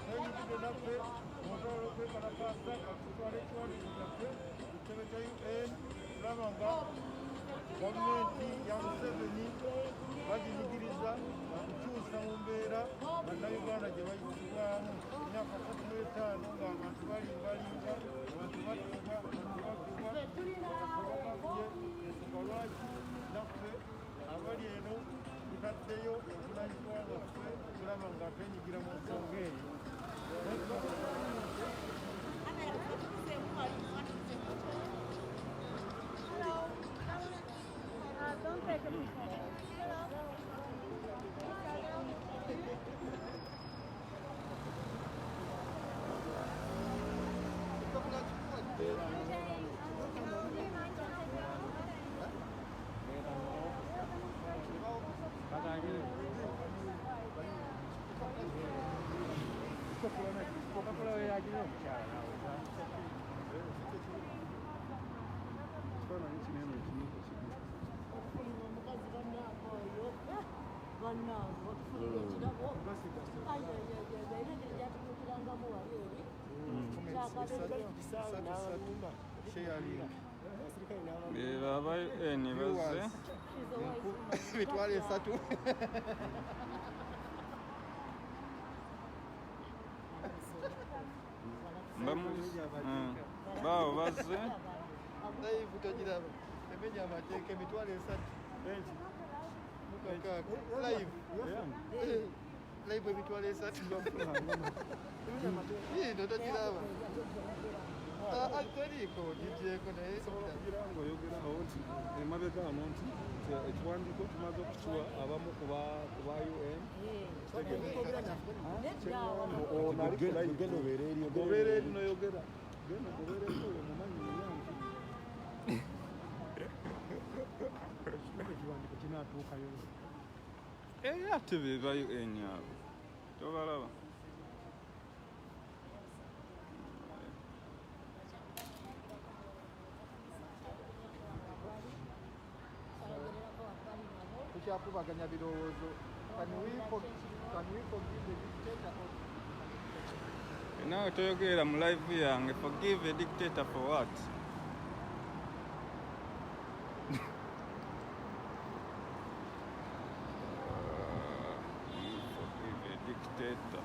n'enyigidde naffe omutwalo okwekalakaasa katutwala ekiwandiiko kyaffe ku kitebe kya UN tulaba nga gavumenti ya Museveni baginyigiriza okukyusa mu mbeera bannayuganda gye bayisibwamu emyaka 35 ng'abantu balimbalimba abantu batubwa abantu bakubwa ensonga lwaki naffe abali eno tutaddeyo obuvunanyizibwa bwaffe tulaba nga twenyigira mu nsonga eyo. Don't take a picture. Laba nibaze emitwalo 3 bawo bazze live togiraba emenya amateeka emitwalo 3 live emitwalo 3 ino togiraba teriiko gigyeko naye oyogerawo nti emabega wano nti ekiwandiiko tumaze okukiwa abamu ku ba UN obeera eri noyogera genda obeera eri oyo mumanyi muyangi ekiwandiiko kinaatuukayo ate be ba UN abo tobalaba tukyakubaganya birowoozo. Can we forgive the dictator nawe toyogera mu live yange forgive a dictator for what? Forgive a dictator.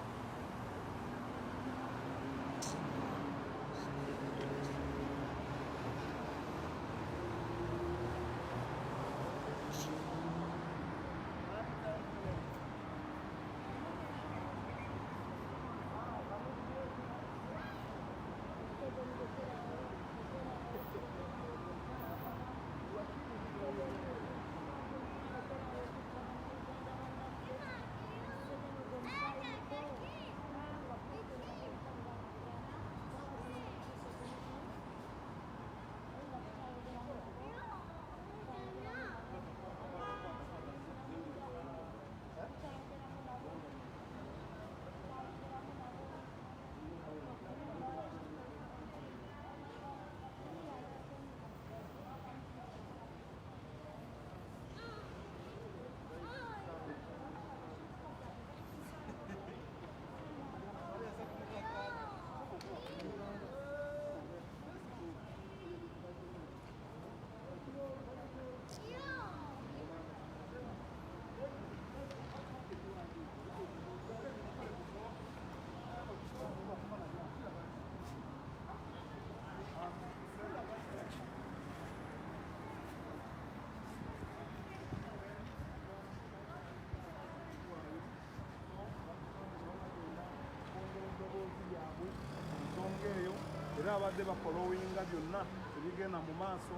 era abadde bafolowinga byonna ebigenda mu maaso.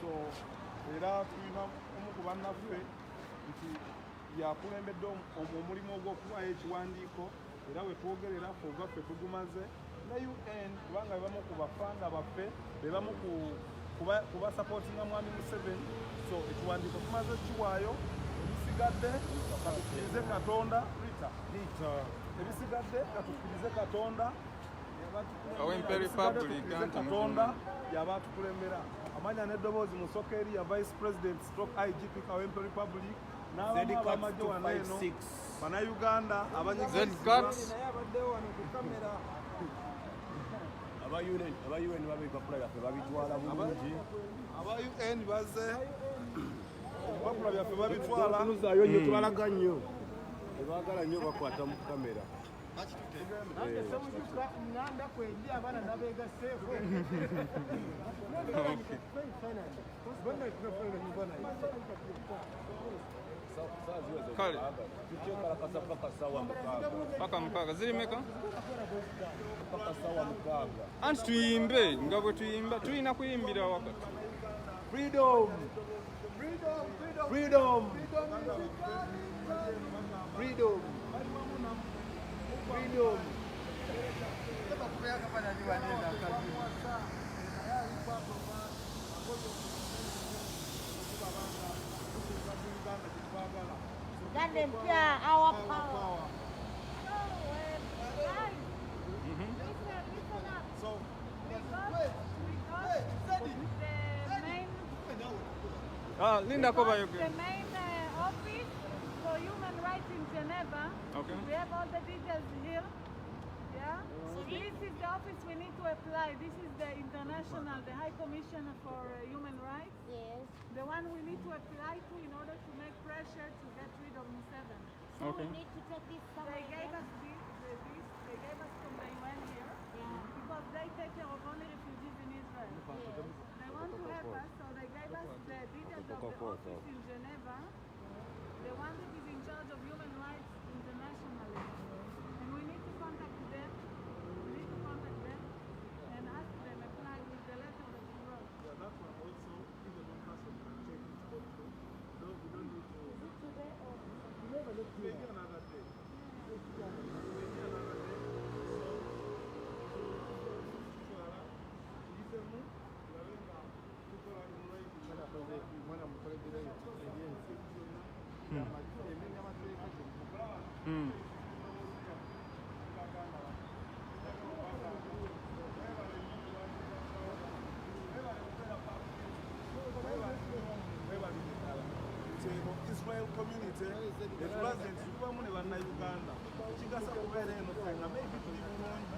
So era tulina omu ku bannaffe nti yakulembedde omulimu ogw'okuwaayo ekiwandiiko era we twogerera fe ogwaffe tugumaze ne UN kubanga bebamu ku bafanda baffe bebamu kubasapootinga mwami Museveni. So ekiwandiiko tumaze kiwaayo, ebisigadde katukkirize Katonda ebisigadde katukkirize Katonda Katonda yaba atukulembera. Amanya n'eddoboozi Musoke eri ya Vice President stroke IGP Kawempe Republic n'abamu abamajje wano eno bannayuganda abanyigizibwa aba UN babipapula byaffe babitwala bulungi. aba UN bazze ebipapula byaffe babitwala tunuzaayo nnyo tubalaga nnyo tebaagala nnyo bakwata mu kamera. Kale. Tutekalakasa paka ssaawa Paka mukaaga ziri meka? paka ssaawa 6. Anti tuyimbe nga bwe tuyimba tulina kuyimbira wakati. Freedom! Freedom! Freedom! Freedom! Uganda mpya, our power. Guys, listen up. so Linda Koba the main office for human rights in Geneva. Okay. We have all the details here. Yeah. So this is the office we need to apply. This is the international, the High Commissioner for Human Rights. Yes. The one we need to apply to in order to make pressure to get rid of Museveni. So Okay. we need to take this somewhere. They gave us they gave us from the UN here because they take care of only refugees in Israel. They want to help us, so they gave us the details of the office in Geneva, the one that is in charge of human rights internationally. And we need to contact them. We need to contact them and ask them apply with the letter that we wrote. yeah, that one also even one person can check it also. No, we don't need to maybe another day. Maybe another day. Israel community, the president, tubamu ne bannayuganda kigasa kubeera eno fenna maybe tuli bulungi.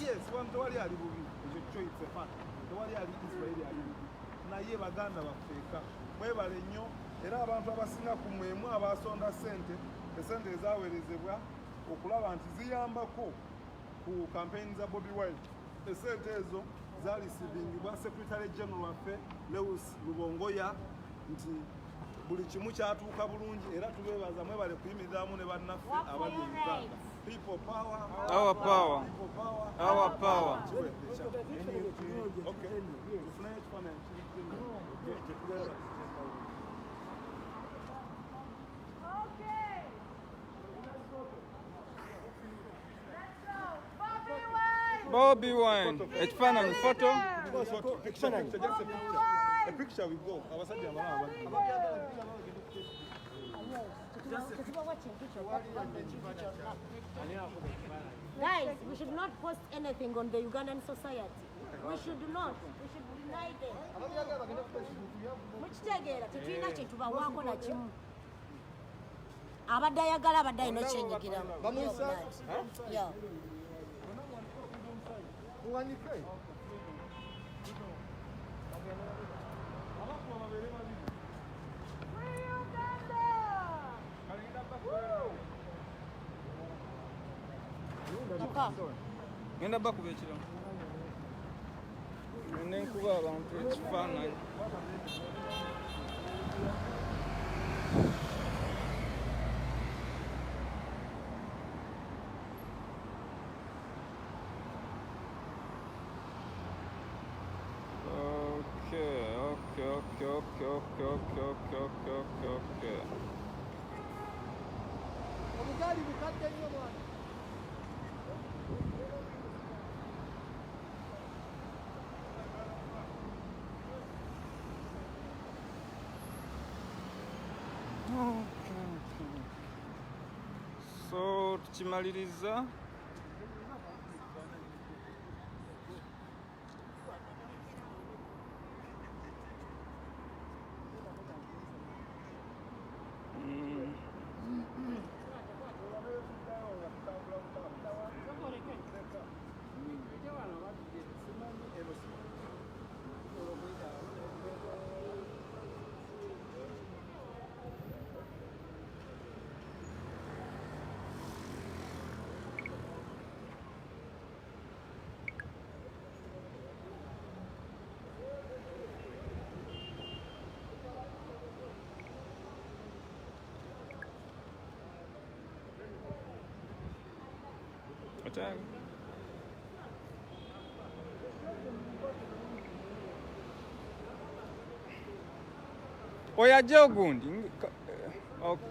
Yes, abantu tewali ali bubi, ekyo kyo it's a fact. Tewali ali Israel ali bubi, naye baganda bafeeka mwebale nnyo era abantu abasinga ku mwemu abasonda ssente esente ezaweerezebwa okulaba nti ziyambako ku kampeyini za Bobi Wine. Esente ezo zaalisibingibwa Secretary General waffe Lewis Lubongoya nti buli kimu kyatuuka bulungi era tubeebaza mwebale kuyimiriramu ne bannaffe abali mu Uganda. People power, Our power. people power, Our power. Okay. Tufune ekifaananyi kiri Okay. Let's go. Bobi Wine. Bobi Wine. Ekifaananyi photo. A picture we go. Abasajja abalala Guys, we should not post anything on the Ugandan society. We should not. We should deny them. Mukitegeera tetulina kye tubawaako na kimu. Abadde ayagala abadde alina kyenyigiramu. Yeah. Free Uganda! Ngenda bakuba ekiramu. Ngenda nkuba abantu ekifaananyi. Okay. Obugaali bukadde nnyo mwana. So tukimaliriza. Attack. Oya jogundi. Okay.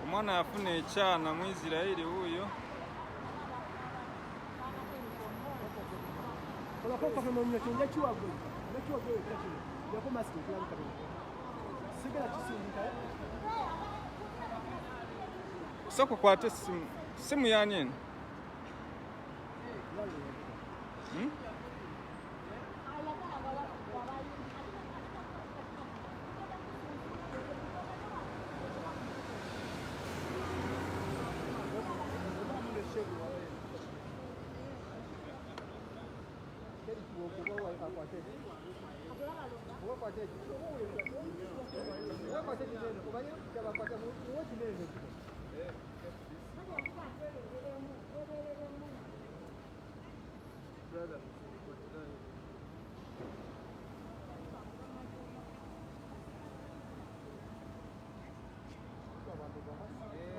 Omwana afuna ekyana mu Isirayiri wuuyo. Soko kwate simu yani eno.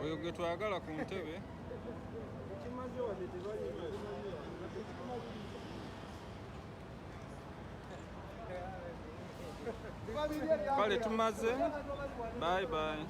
Oyo gwe twagala ku ntebe. Kale tumaze. Bye bye.